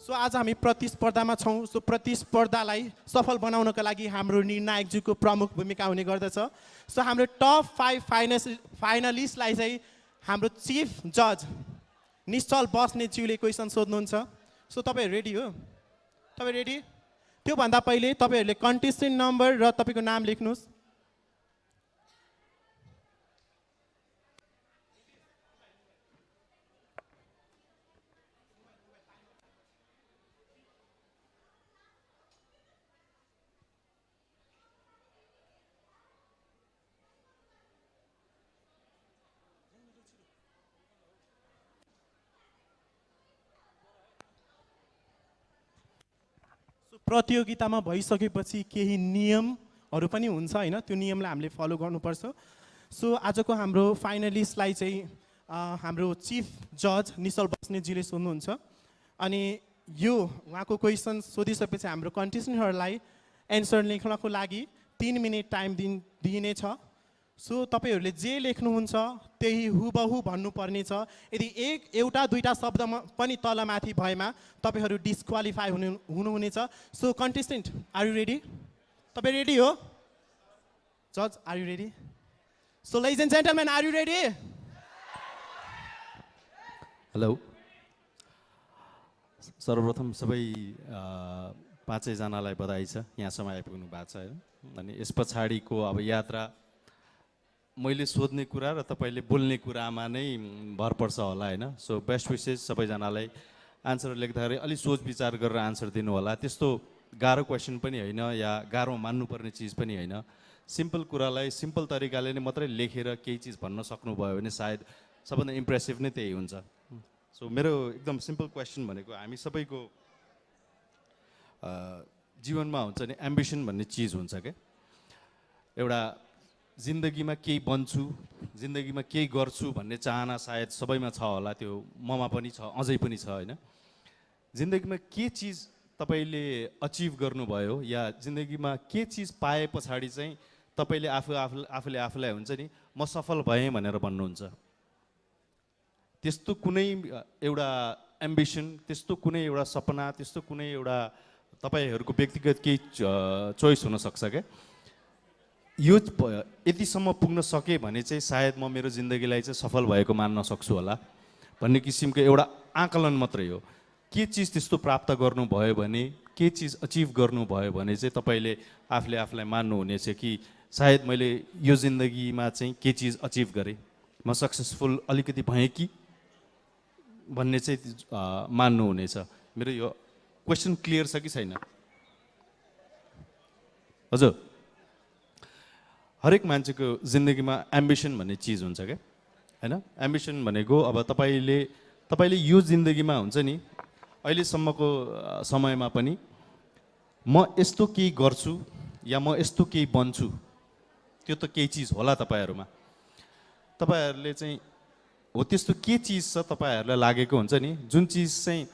सो आज हामी प्रतिस्पर्धामा छौँ। सो प्रतिस्पर्धालाई सफल बनाउनका लागि हाम्रो निर्णायकज्यूको प्रमुख भूमिका हुने गर्दछ। सो हाम्रो टप 5 फाइनलिस्टलाई चाहिँ हाम्रो चिफ जज निश्चल बस्नेतज्यूले क्वेसन सोध्नुहुन्छ। सो तपाईहरु रेडी हो? तपाईहरु रेडी? त्योभन्दा पहिले तपाईहरुले कन्टेस्टेन्ट नम्बर र तपाईको नाम लेख्नुस्। प्रतियोगितामा भइसकेपछि केही नियमहरू पनि हुन्छ होइन, त्यो नियमलाई हामीले फलो गर्नुपर्छ। सो आजको हाम्रो फाइनलिस्टलाई चाहिँ हाम्रो चिफ जज निश्चल बस्नेतजीले सोध्नुहुन्छ अनि यो उहाँको क्वेसन सोधिसकेपछि हाम्रो कन्टेस्टेन्टहरूलाई एन्सर लेख्नको लागि 3 मिनट टाइम दिइनेछ। सो तपाईँहरूले जे लेख्नुहुन्छ त्यही हुबहु भन्नुपर्नेछ। यदि एउटा दुईटा शब्दमा पनि तलमाथि भएमा तपाईँहरू डिस्क्वालिफाई हुनुहुनेछ। So contestant are you ready? तपाईँ रेडी हो? जज are you ready? So ladies and gentlemen are you ready? Hello, सर्वप्रथम सबै पाँचैजनालाई बधाई छ, यहाँसम्म आइपुग्नु भएको छ होइन। अनि यस पछाडिको अब यात्रा मैले सोध्ने कुरा र तपाईँले बोल्ने कुरामा नै भर पर्छ होला होइन। सो बेस्ट विसेस सबैजनालाई। आन्सर लेख्दाखेरि अलिक सोच विचार गरेर आन्सर दिनु होला। त्यस्तो गाह्रो क्वेसन पनि होइन या गाह्रो मान्नुपर्ने चिज पनि होइन। सिम्पल कुरालाई सिम्पल तरिकाले नै मात्रै लेखेर केही चिज भन्न सक्नुभयो भने सायद सबभन्दा इम्प्रेसिभ नै त्यही हुन्छ। सो मेरो एकदम सिम्पल क्वेसन भनेको हामी सबैको जीवनमा हुन्छ नि एम्बिसन भन्ने चिज हुन्छ क्या। एउटा जिन्दगीमा केही बन्छु, जिन्दगीमा केही गर्छु भन्ने चाहना सायद सबैमा छ होला, त्यो ममा पनि छ, अझै पनि छ होइन। जिन्दगीमा के चिज तपाईँले अचिभ गर्नुभयो या जिन्दगीमा के चिज पाए पछाडि चाहिँ तपाईँले आफूले आफूलाई हुन्छ नि म सफल भएँ भनेर भन्नुहुन्छ। त्यस्तो कुनै एउटा एम्बिसन, त्यस्तो कुनै एउटा सपना, त्यस्तो कुनै एउटा तपाईँहरूको व्यक्तिगत केही चोइस हुनसक्छ क्या। यो यतिसम्म पुग्न सकेँ भने चाहिँ सायद म मेरो जिन्दगीलाई चाहिँ सफल भएको मान्न सक्छु होला भन्ने किसिमको एउटा आकलन मात्रै हो। के चिज त्यस्तो प्राप्त गर्नुभयो भने, के चिज अचिभ गर्नुभयो भने चाहिँ तपाईँले आफूलाई मान्नुहुनेछ कि सायद मैले यो जिन्दगीमा चाहिँ के चिज अचिभ गरेँ, म सक्सेसफुल अलिकति भएँ कि भन्ने चाहिँ मान्नुहुनेछ। मेरो यो क्वेसन क्लियर छ कि छैन? हजुर, हरेक मान्छेको जिन्दगीमा एम्बिसन भन्ने चिज हुन्छ क्या होइन। एम्बिसन भनेको अब तपाईँले यो जिन्दगीमा हुन्छ नि अहिलेसम्मको समयमा पनि म यस्तो केही गर्छु या म यस्तो केही बन्छु, त्यो त केही चिज होला तपाईँहरूमा। तपाईँहरूले चाहिँ हो त्यस्तो के चिज छ तपाईँहरूलाई लागेको हुन्छ नि, जुन चिज चाहिँ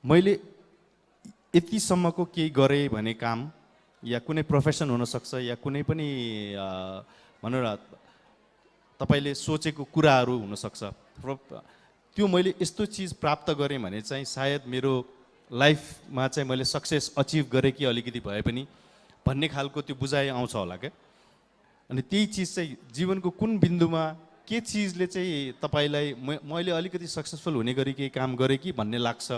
मैले यतिसम्मको केही गरेँ भने काम या कुनै प्रोफेसन हुनसक्छ या कुनै पनि भनौँ न तपाईँले सोचेको कुराहरू हुनसक्छ, त्यो मैले यस्तो चिज प्राप्त गरेँ भने चाहिँ सायद मेरो लाइफमा चाहिँ मैले सक्सेस अचिभ गरेँ कि अलिकति भए पनि भन्ने खालको त्यो बुझाइ आउँछ होला क्या। अनि त्यही चिज चाहिँ जीवनको कुन बिन्दुमा के चिजले चाहिँ तपाईँलाई मैले अलिकति सक्सेसफुल हुने गरी केही काम गरेँ कि भन्ने लाग्छ,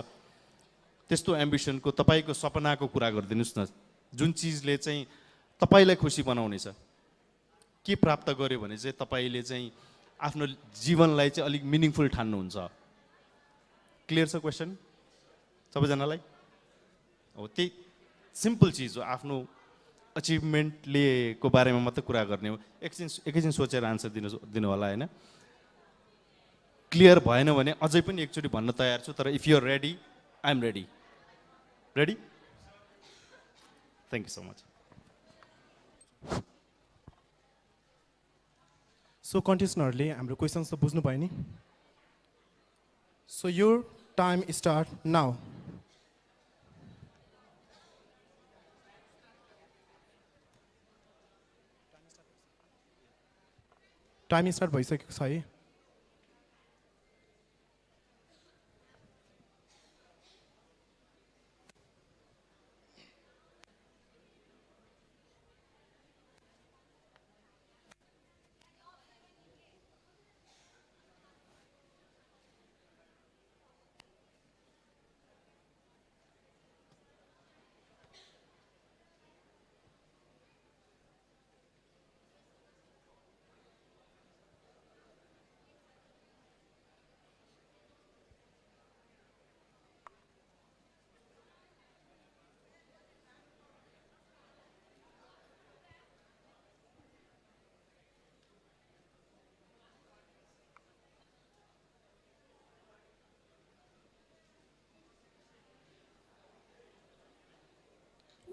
त्यस्तो एम्बिसनको तपाईँको सपनाको कुरा गरिदिनुहोस् न। जुन चिजले चाहिँ तपाईँलाई खुसी बनाउनेछ, के प्राप्त गर्यो भने चाहिँ तपाईँले चाहिँ आफ्नो जीवनलाई चाहिँ अलिक मिनिङफुल ठान्नुहुन्छ। क्लियर छ क्वेसन सबैजनालाई? हो त्यही सिम्पल चिज हो, आफ्नो अचिभमेन्टले को बारेमा मात्रै कुरा गर्ने हो। एकैछिन सोचेर आन्सर दिनु होला होइन। क्लियर भएन भने अझै पनि एकचोटि भन्न तयार छु, तर if you are ready I am ready. Ready? Thank you so much. So कन्टेस्टेन्टहरूले हाम्रो क्वेसन्स त बुझ्नुभयो नि? So your time start now. Time start भइसकेको छ है।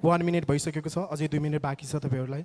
1 मिनट भइसकेको छ, अझै 2 मिनट बाँकी छ तपाईँहरूलाई।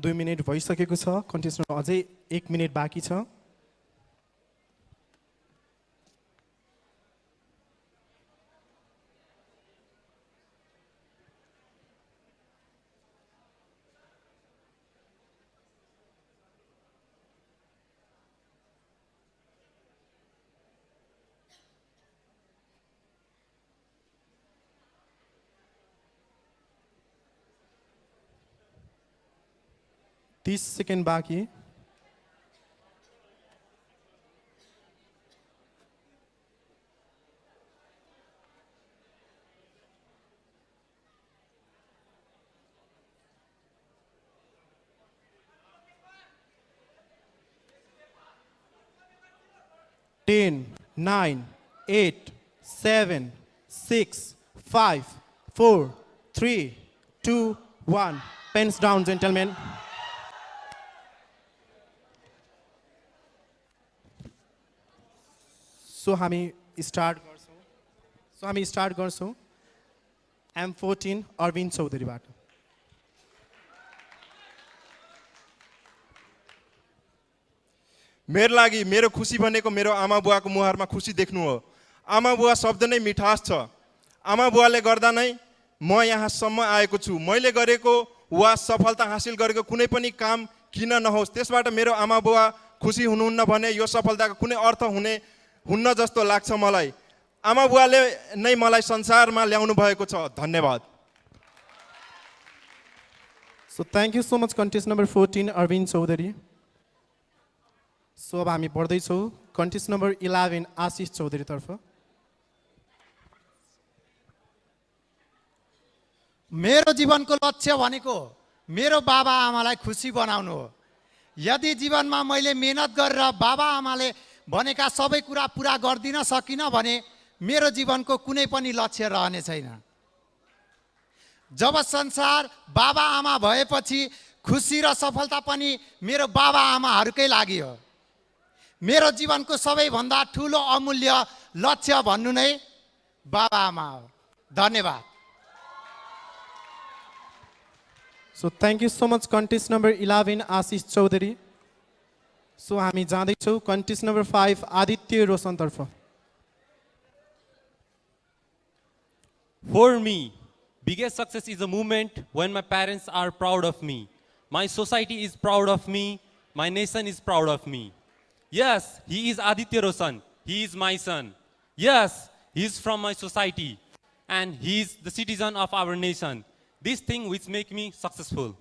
दुई मिनट भइसकेको छ, कन्टेस्टमा अझै 1 मिनट बाँकी छ। तीस सेकेन्ड बाँकी। Ten, 9, 8, 7, 6, 5, 4, 3, 2, 1. Pens down, gentlemen. So हामी स्टार्ट गर्छौँ M14 अरविन्द चौधरीबाट। मेरो लागि मेरो खुसी भनेको मेरो आमा बुवाको मुहारमा खुसी देख्नु हो। आमा बुवा शब्द नै मिठास छ। आमा बुवाले गर्दा नै म यहाँसम्म आएको छु। मैले गरेको वा सफलता हासिल गरेको कुनै पनि काम किन नहोस्, त्यसबाट मेरो आमा बुवा खुसी हुनुहुन्न भने यो सफलताको कुनै अर्थ हुन्न जस्तो लाग्छ मलाई। आमा बुवाले नै मलाई संसारमा ल्याउनु भएको छ। धन्यवाद। So thank you so much contest number 14 Arvind Chaudhary. So अब हामी बढ्दैछौँ कन्टेस्ट नम्बर 11 आशिष चौधरीतर्फ। मेरो जीवनको लक्ष्य भनेको मेरो बाबा आमालाई खुसी बनाउनु हो। यदि जीवनमा मैले मेहनत गरेर बाबा आमाले भनेका सबै कुरा पुरा गर्दिन सकिनँ भने मेरो जीवनको कुनै पनि लक्ष्य रहने छैन। जब संसार बाबा आमा भएपछि खुसी र सफलता पनि मेरो बाबा आमाहरूकै लागि हो। मेरो जीवनको सबैभन्दा ठुलो अमूल्य लक्ष्य भन्नु नै बाबा आमा हो। धन्यवाद। So thank you so much contest number 11 Ashish Chaudhary. So हामी जाँदैछौँ कन्टेस्ट नम्बर 5 आदित्य रोशनतर्फ। For me, biggest success is a moment when my parents are proud of me. My society is proud of me. My nation is proud of me. Yes, he is Aditya Roshan. He is my son. Yes, he is from my society. And he is the citizen of our nation. This thing which make me successful.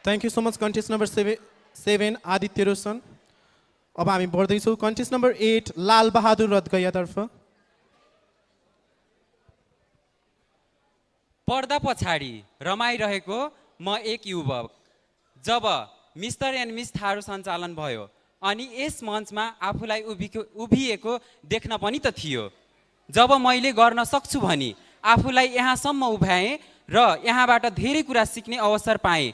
Thank you so much contest number 7 Aditya Roshan. अब हामी बढ्दैछौँ कन्टेस्ट नम्बर 8 लाल बहादुर रदगैयातर्फ। पर्दा पछाडि रमाइरहेको म एक युवक। जब मिस्टर एन्ड मिस थारू सञ्चालन भयो अनि यस मञ्चमा आफूलाई उभिएको देख्न पनि त थियो। जब मैले गर्न सक्छु भनी आफूलाई यहाँसम्म उभ्याएँ र यहाँबाट धेरै कुरा सिक्ने अवसर पाएँ।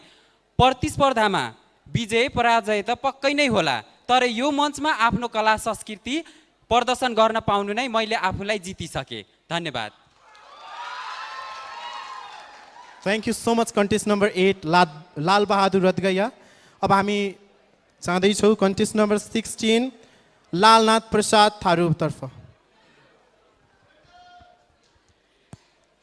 प्रतिस्पर्धामा विजय पराजय त पक्कै नै होला, तर यो मञ्चमा आफ्नो कला संस्कृति प्रदर्शन गर्न पाउनु नै मैले आफूलाई जितिसकेँ। धन्यवाद। Thank you so much contest number 8 Lal Bahadur रदगैया। अब हामी जाँदैछौँ कन्टेस्ट नम्बर 16 लालनाथ प्रसाद थारूतर्फ।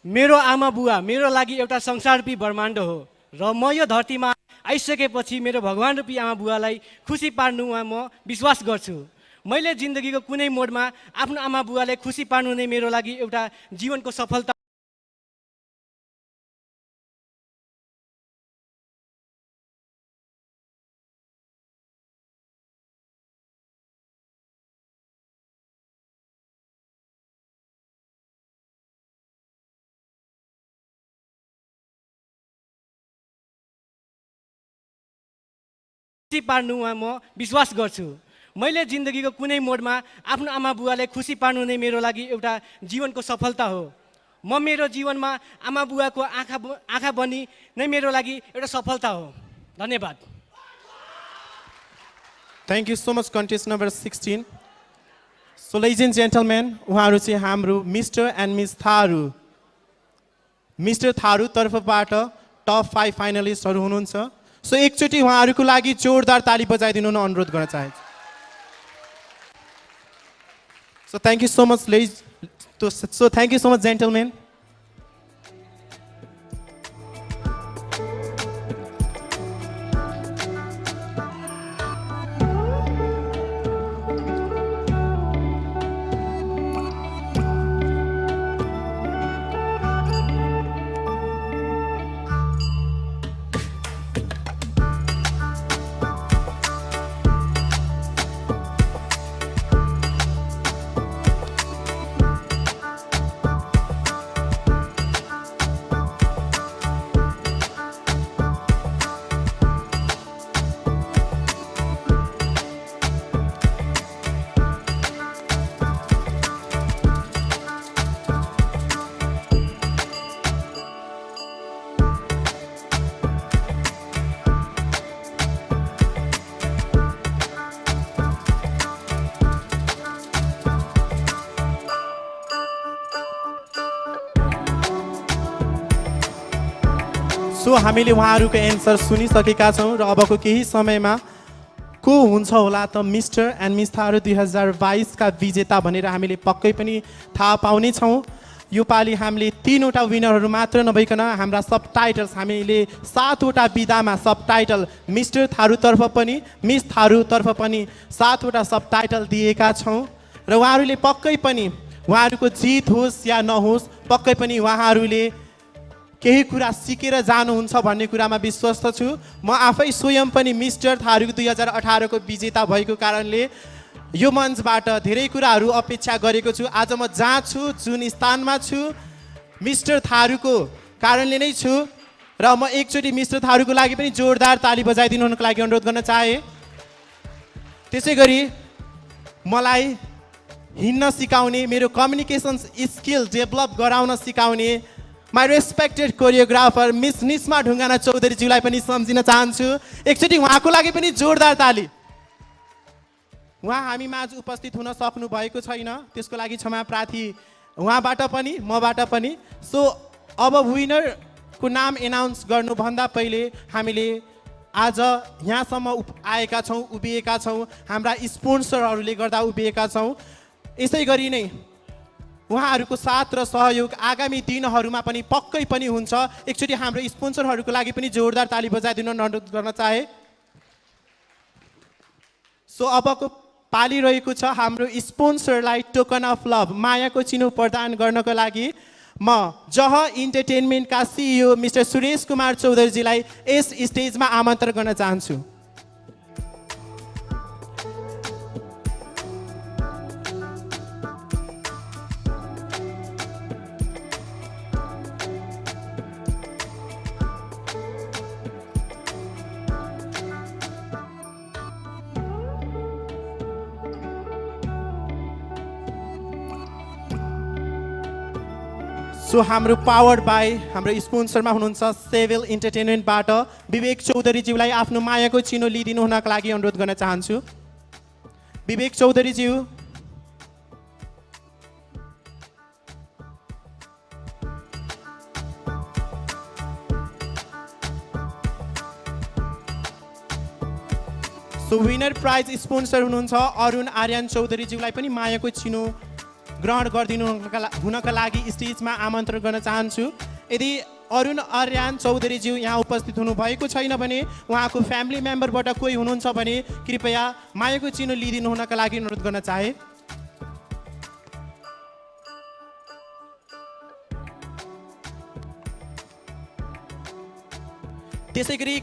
मेरो आमा बुवा मेरो लागि एउटा संसाररूपी ब्रह्माण्ड हो र म यो धरतीमा आइसकेपछि मेरो भगवान रूपी आमा बुवालाई खुसी पार्नुमा म विश्वास गर्छु। मैले जिन्दगीको कुनै मोडमा आफ्नो आमा बुवालाई खुसी पार्नु नै मेरो लागि एउटा जीवनको सफलता पार्नुमा म विश्वास गर्छु। मैले जिन्दगीको कुनै मोडमा आफ्नो आमा बुवालाई खुसी पार्नु नै मेरो लागि एउटा जीवनको सफलता हो। म मेरो जीवनमा आमा बुवाको आँखा बनी नै मेरो लागि एउटा सफलता हो। धन्यवाद। Thank you so much contest number 16। So ladies and gentlemen, उहाँहरू चाहिँ हाम्रो mister and miss Tharu. Mister Tharu तर्फबाट टप 5 फाइनलिस्टहरू हुनुहुन्छ। सो एकचोटि उहाँहरूको लागि जोरदार ताली बजाइदिनु न अनुरोध गर्न चाहन्छु। So thank you so much ladies, so thank you so much gentlemen. So हामीले उहाँहरूको एन्सर सुनिसकेका छौँ र अबको केही समयमा को हुन्छ होला त मिस्टर एन्ड मिस थारू 2022 का विजेता भनेर हामीले पक्कै पनि थाहा पाउने छौँ। योपालि हामीले 3वटा विनरहरू मात्र नभइकन हाम्रा सब टाइटल्स हामीले 7वटा विधामा सब टाइटल मिस्टर थारूतर्फ पनि मिस थारूतर्फ पनि 7वटा सब टाइटल दिएका छौँ र उहाँहरूले पक्कै पनि उहाँहरूको जित होस् या नहोस् पक्कै पनि उहाँहरूले केही कुरा सिकेर जानुहुन्छ भन्ने कुरामा विश्वस्त छु। म आफै स्वयं पनि मिस्टर थारूको 2018 को विजेता भएको कारणले यो मञ्चबाट धेरै कुराहरू अपेक्षा गरेको छु। आज म जहाँ छु, जुन स्थानमा छु, मिस्टर थारूको कारणले नै छु र म एकचोटि मिस्टर थारूको लागि पनि जोरदार ताली बजाइदिनुको लागि अनुरोध गर्न चाहे। त्यसै गरी मलाई हिँड्न सिकाउने, मेरो कम्युनिकेसन स्किल डेभलप गराउन सिकाउने my respected choreographer miss Nisma Dhungana चौधरीज्यूलाई पनि सम्झिन चाहन्छु। एकचोटि उहाँको लागि पनि जोरदार ताली। उहाँ हामी माझ उपस्थित हुन सक्नु भएको छैन, त्यसको लागि क्षमा प्रार्थी उहाँबाट पनि मबाट पनि। सो अब विनरको नाम एनाउन्स गर्नुभन्दा पहिले हामीले आज यहाँसम्म आएका छौँ, उभिएका छौँ, हाम्रा स्पोन्सरहरूले गर्दा उभिएका छौँ। यसै गरी नै उहाँहरूको साथ र सहयोग आगामी दिनहरूमा पनि पक्कै पनि हुन्छ। एकचोटि हाम्रो स्पोन्सरहरूको लागि पनि जोरदार ताली बजाइदिन अनुरोध गर्न चाहे। सो अबको पाली रहेको छ हाम्रो स्पोन्सरलाई टोकन अफ लभ मायाको चिनो प्रदान गर्नको लागि म जह इन्टरटेनमेन्टका CEO मिस्टर सुरेश कुमार चौधरीजीलाई यस स्टेजमा आमन्त्रण गर्न चाहन्छु। सो हाम्रो पावर्ड बाई हाम्रो स्पोन्सरमा हुनुहुन्छ सेभेल इन्टरटेनमेन्टबाट विवेक चौधरीज्यूलाई आफ्नो मायाको चिनो लिइदिनु हुनका लागि अनुरोध गर्न चाहन्छु। विवेक चौधरीज्यू। सो विनर प्राइज स्पोन्सर हुनुहुन्छ अरुण आर्यन चौधरीज्यूलाई पनि मायाको चिनो ग्रहण गरिदिनु हुनका लागि स्टेजमा आमन्त्रण गर्न चाहन्छु। यदि अरुण आर्यान चौधरीज्यू यहाँ उपस्थित हुनुभएको छैन भने उहाँको फ्यामिली मेम्बरबाट कोही हुनुहुन्छ भने कृपया मायाको चिनो लिइदिनु हुनका लागि अनुरोध गर्न चाहे। त्यसै गरी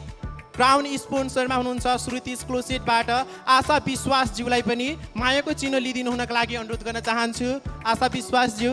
क्राउन स्पोन्सरमा हुनुहुन्छ श्रुति क्लोसेटबाट आशा विश्वासज्यूलाई पनि मायाको चिनो लिइदिनु हुनका लागि अनुरोध गर्न चाहन्छु। आशा विश्वासज्यू।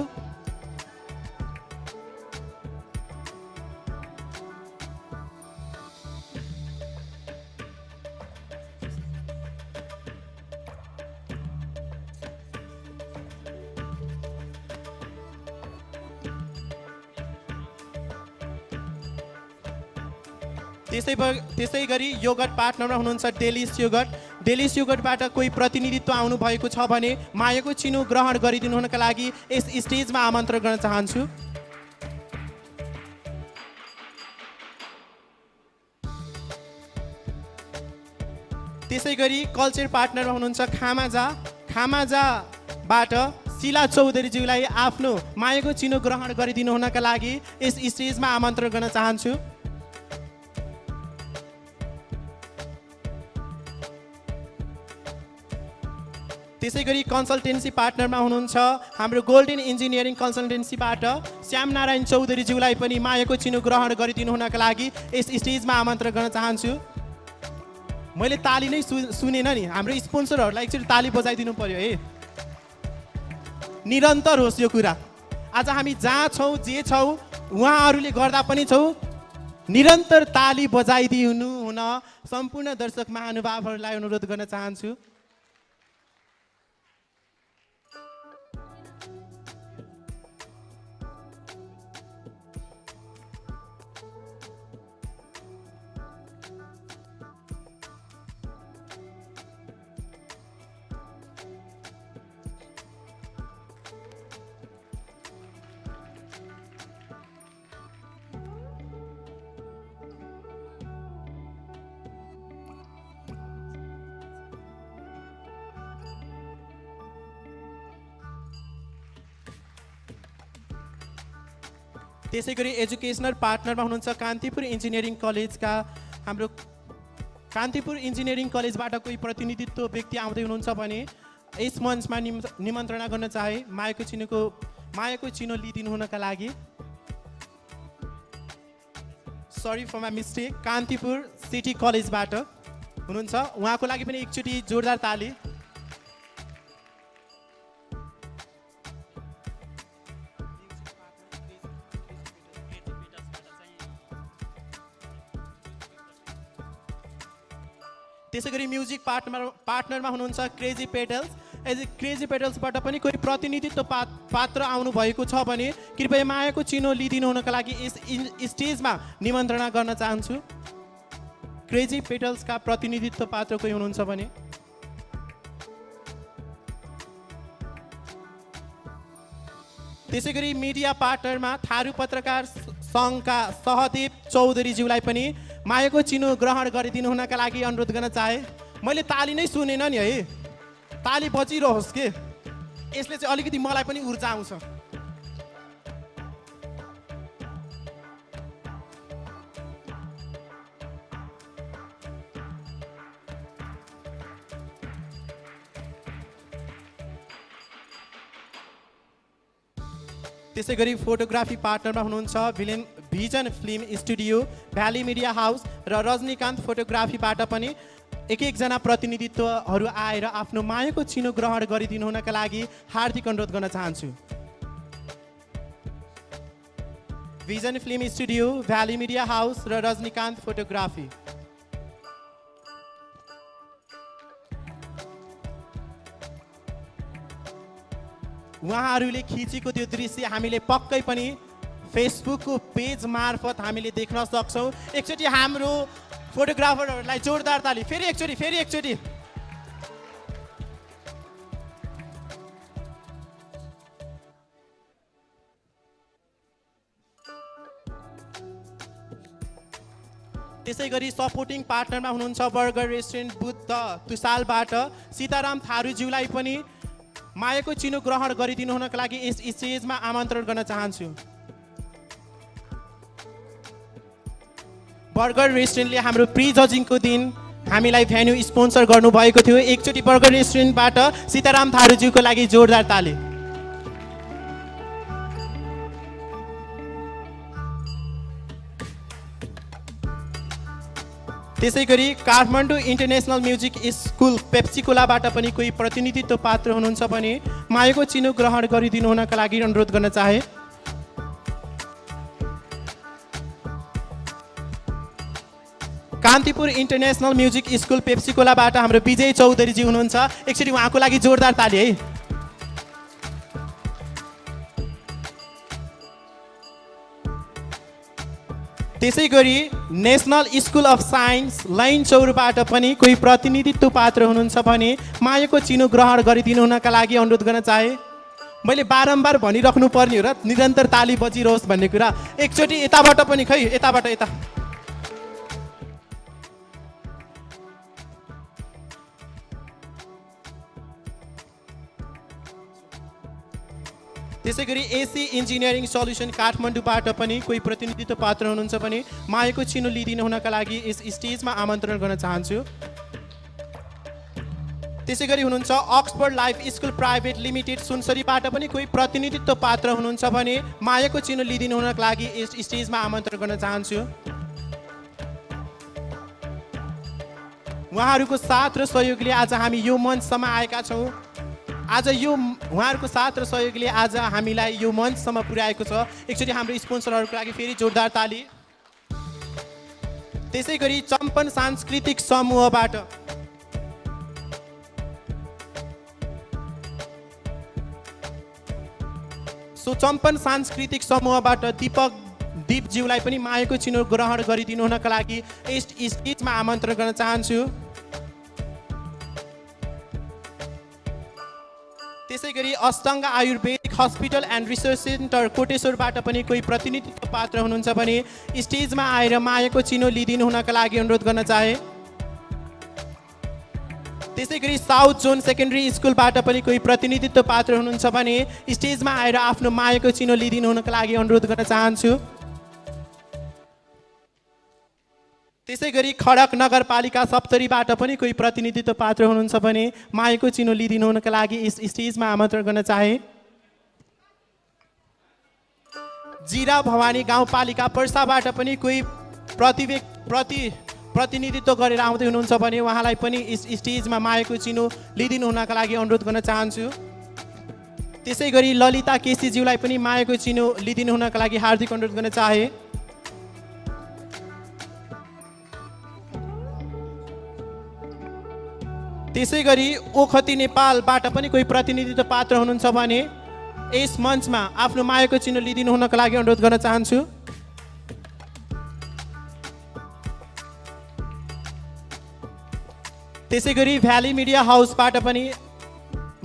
त्यसै गरी योगर्ट पार्टनरमा हुनुहुन्छ डेलिस योगर्ट। डेलिस योगर्टबाट कोही प्रतिनिधित्व आउनु भएको छ भने मायाको चिनो ग्रहण गरिदिनु हुनका लागि यस स्टेजमा आमन्त्रण गर्न चाहन्छु। त्यसै गरी कल्चर पार्टनरमा हुनुहुन्छ खामाजा। खामाजाबाट शिला चौधरीज्यूलाई आफ्नो मायाको चिनो ग्रहण गरिदिनु हुनका लागि यस स्टेजमा आमन्त्रण गर्न चाहन्छु। त्यसै गरी कन्सल्टेन्सी पार्टनरमा हुनुहुन्छ हाम्रो गोल्डन इन्जिनियरिङ कन्सल्टेन्सीबाट श्यामनारायण चौधरीज्यूलाई पनि मायाको चिनो ग्रहण गरिदिनु हुनका लागि यस स्टेजमा आमन्त्रण गर्न चाहन्छु। मैले ताली नै सुनेन नि, हाम्रो स्पोन्सरहरूलाई एकचोटि ताली बजाइदिनु पर्यो है। निरन्तर होस् यो कुरा। आज हामी जहाँ छौँ जे छौँ उहाँहरूले गर्दा पनि छौँ, निरन्तर ताली बजाइदिनु हुन सम्पूर्ण दर्शक महानुभावहरूलाई अनुरोध गर्न चाहन्छु। त्यसै गरी एजुकेसनल पार्टनरमा हुनुहुन्छ कान्तिपुर इन्जिनियरिङ कलेजका हाम्रो कान्तिपुर इन्जिनियरिङ कलेजबाट कोही प्रतिनिधित्व व्यक्ति आउँदै हुनुहुन्छ भने यस मञ्चमा निमन्त्रणा गर्न चाहे मायाको चिनो लिइदिनु हुनका लागि। Sorry for my mistake. Kantipur city कलेजबाट हुनुहुन्छ, उहाँको लागि पनि एकचोटि जोरदार ताली। त्यसै गरी म्युजिक पार्टनरमा हुनुहुन्छ क्रेजी पेटल्स। क्रेजी पेटल्सबाट पनि कोही प्रतिनिधित्व पात्र आउनु भएको छ भने कृपया मायाको चिनो लिइदिनु हुनका लागि यस स्टेजमा निमन्त्रणा गर्न चाहन्छु। क्रेजी पेटल्सका प्रतिनिधित्व पात्र कोही हुनुहुन्छ भने। त्यसै गरी मिडिया पार्टनरमा थारू पत्रकार सङ्घका सहदेव चौधरीज्यूलाई पनि मायाको चिनो ग्रहण गरिदिनु हुनका लागि अनुरोध गर्न चाहे। मैले ताली नै सुनेन नि है, ताली बजिरहोस् के, यसले चाहिँ अलिकति मलाई पनि ऊर्जा आउँछ। त्यसै गरी फोटोग्राफी पार्टनरमा हुनुहुन्छ vision film studio, valley media house र रजनीकान्त फोटोग्राफीबाट पनि एकजना प्रतिनिधित्वहरू आएर आफ्नो मायाको चिनो ग्रहण गरिदिनु हुनका लागि हार्दिक अनुरोध गर्न चाहन्छु। Vision film studio, valley media house र रजनीकान्त फोटोग्राफी। उहाँहरूले खिचेको त्यो दृश्य हामीले पक्कै पनि फेसबुकको पेज मार्फत हामीले देख्न सक्छौँ। एकचोटि हाम्रो फोटोग्राफरहरूलाई जोरदार ताली। फेरि एकचोटि। त्यसै गरी सपोर्टिङ पार्टनरमा हुनुहुन्छ बर्गर रेस्टुरेन्ट बुद्ध तुसालबाट सीताराम थारूज्यूलाई पनि मायाको चिनो ग्रहण गरिदिनु हुनका लागि यस स्टेजमा आमन्त्रण गर्न चाहन्छु। बर्गर रेस्टुरेन्टले हाम्रो प्री जजिङको दिन हामीलाई भेन्यू स्पोन्सर गर्नुभएको थियो। एकचोटि बर्गर रेस्टुरेन्टबाट सीताराम थारूज्यूको लागि जोरदार ताली। त्यसै गरी काठमाडौँ इन्टरनेसनल म्युजिक स्कुल पेप्सिकोलाबाट पनि कोही प्रतिनिधित्व पात्र हुनुहुन्छ भने मायाको चिनो ग्रहण गरिदिनु हुनका लागि अनुरोध गर्न चाहे। कान्तिपुर इन्टरनेसनल म्युजिक स्कुल पेप्सिकोलाबाट हाम्रो विजय चौधरीजी हुनुहुन्छ। एकचोटि उहाँको लागि जोरदार ताली है। त्यसै गरी नेसनल स्कुल अफ साइन्स लाइन चौरबाट पनि कोही प्रतिनिधित्व पात्र हुनुहुन्छ भने मायाको चिनो ग्रहण गरिदिनु हुनका लागि अनुरोध गर्न चाहे। मैले बारम्बार भनिराख्नु पर्ने हो र निरन्तर ताली बजिरहोस् भन्ने कुरा। एकचोटि यताबाट पनि खै, यताबाट यता। त्यसै गरी एसी इन्जिनियरिङ सल्युसन काठमाडौँबाट पनि कोही प्रतिनिधित्व पात्र हुनुहुन्छ भने मायाको चिनो लिइदिनु हुनका लागि यस स्टेजमा आमन्त्रण गर्न चाहन्छु। त्यसै गरी हुनुहुन्छ Oxford life school private limited सुनसरीबाट पनि कोही प्रतिनिधित्व पात्र हुनुहुन्छ भने मायाको चिनो लिइदिनु हुनका लागि यस स्टेजमा आमन्त्रण गर्न चाहन्छु। उहाँहरूको साथ र सहयोगले आज हामी यो मञ्चसम्म आएका छौँ। आज यो उहाँहरूको साथ र सहयोगले आज हामीलाई यो मञ्चसम्म पुर्याएको छ। एकचोटि हाम्रो स्पोन्सरहरूको लागि फेरि जोरदार ताली। त्यसै गरी चम्पन सांस्कृतिक समूहबाट चम्पन सांस्कृतिक समूहबाट दीपज्यूलाई पनि मायाको चिनो ग्रहण गरिदिनु हुनका लागि यस स्टेजमा आमन्त्रण गर्न चाहन्छु। त्यसै गरी अष्टाङ्ग आयुर्वेदिक हस्पिटल एन्ड रिसर्च सेन्टर कोटेश्वरबाट पनि कोही प्रतिनिधित्व पात्र हुनुहुन्छ भने स्टेजमा आएर मायाको चिनो लिइदिनु हुनका लागि अनुरोध गर्न चाहे। त्यसै गरी साउथ जोन सेकेन्डरी स्कुलबाट पनि कोही प्रतिनिधित्व पात्र हुनुहुन्छ भने स्टेजमा आएर आफ्नो मायाको चिनो लिइदिनु हुनका लागि अनुरोध गर्न चाहन्छु। त्यसै गरी खडक नगरपालिका सप्तरीबाट पनि कोही प्रतिनिधित्व पात्र हुनुहुन्छ भने मायाको चिनो लिइदिनु हुनका लागि यस स्टेजमा आमन्त्रण गर्न चाहे। जिरा भवानी गाउँपालिका पर्साबाट पनि कोही प्रतिनिधित्व गरेर आउँदै हुनुहुन्छ भने उहाँलाई पनि यस स्टेजमा मायाको चिनो लिइदिनु हुनका लागि अनुरोध गर्न चाहन्छु। त्यसै गरी ललिता केसीज्यूलाई पनि मायाको चिनो लिइदिनु हुनका लागि हार्दिक अनुरोध गर्न चाहे। त्यसै गरी ओखती नेपालबाट पनि कोही प्रतिनिधित्व पात्र हुनुहुन्छ भने यस मञ्चमा आफ्नो मायाको चिनो लिइदिनु हुनका लागि अनुरोध गर्न चाहन्छु। त्यसै गरी भ्याली मिडिया हाउसबाट पनि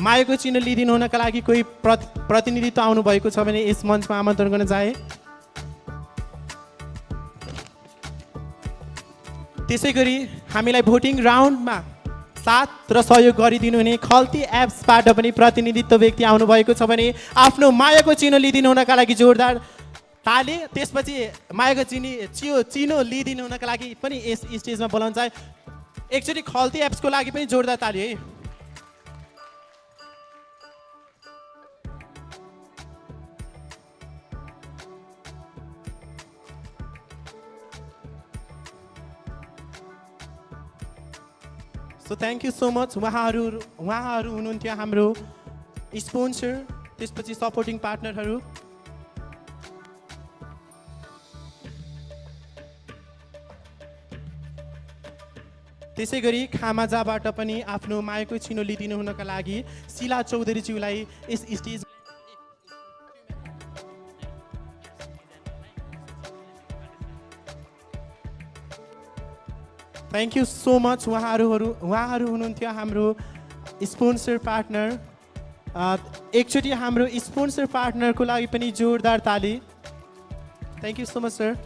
मायाको चिनो लिइदिनु हुनका लागि कोही प्रतिनिधित्व आउनुभएको छ भने यस मञ्चमा आमन्त्रण गर्न चाहे। त्यसै गरी हामीलाई भोटिङ राउन्डमा साथ र सहयोग गरिदिनु हुने खल्ती एप्सबाट पनि प्रतिनिधित्व व्यक्ति आउनुभएको छ भने आफ्नो मायाको चिनो लिइदिनु हुनका लागि जोरदार ताली। त्यसपछि मायाको चिनो लिइदिनु हुनका लागि पनि यस स्टेजमा बोलाउन चाहे। एकचोटि खल्ती एप्सको लागि पनि जोरदार ताली है। So thank you so much. उहाँहरू हुनुहुन्थ्यो हाम्रो स्पोन्सर, त्यसपछि सपोर्टिङ पार्टनरहरू। त्यसै गरी खामाजाबाट पनि आफ्नो मायाको चिनो लिइदिनु हुनका लागि शिला चौधरीज्यूलाई यस stage thank you so much. उहाँहरू हुनुहुन्थ्यो हाम्रो स्पोन्सर पार्टनर। एकचोटि हाम्रो स्पोन्सर पार्टनरको लागि पनि जोरदार ताली। Thank you so much sir.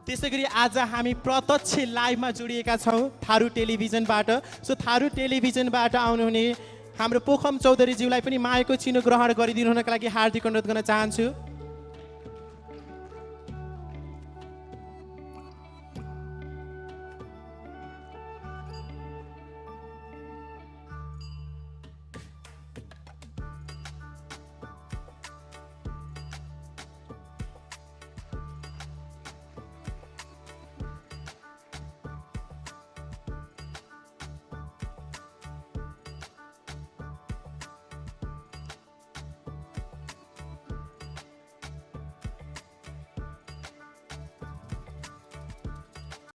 त्यसै गरी आज हामी प्रत्यक्ष लाइभमा जोडिएका छौँ थारू टेलिभिजनबाट। सो थारू टेलिभिजनबाट आउनुहुने हाम्रो पोखम चौधरीज्यूलाई पनि मायाको चिनो ग्रहण गरिदिनु हुनका लागि हार्दिक अनुरोध गर्न चाहन्छु।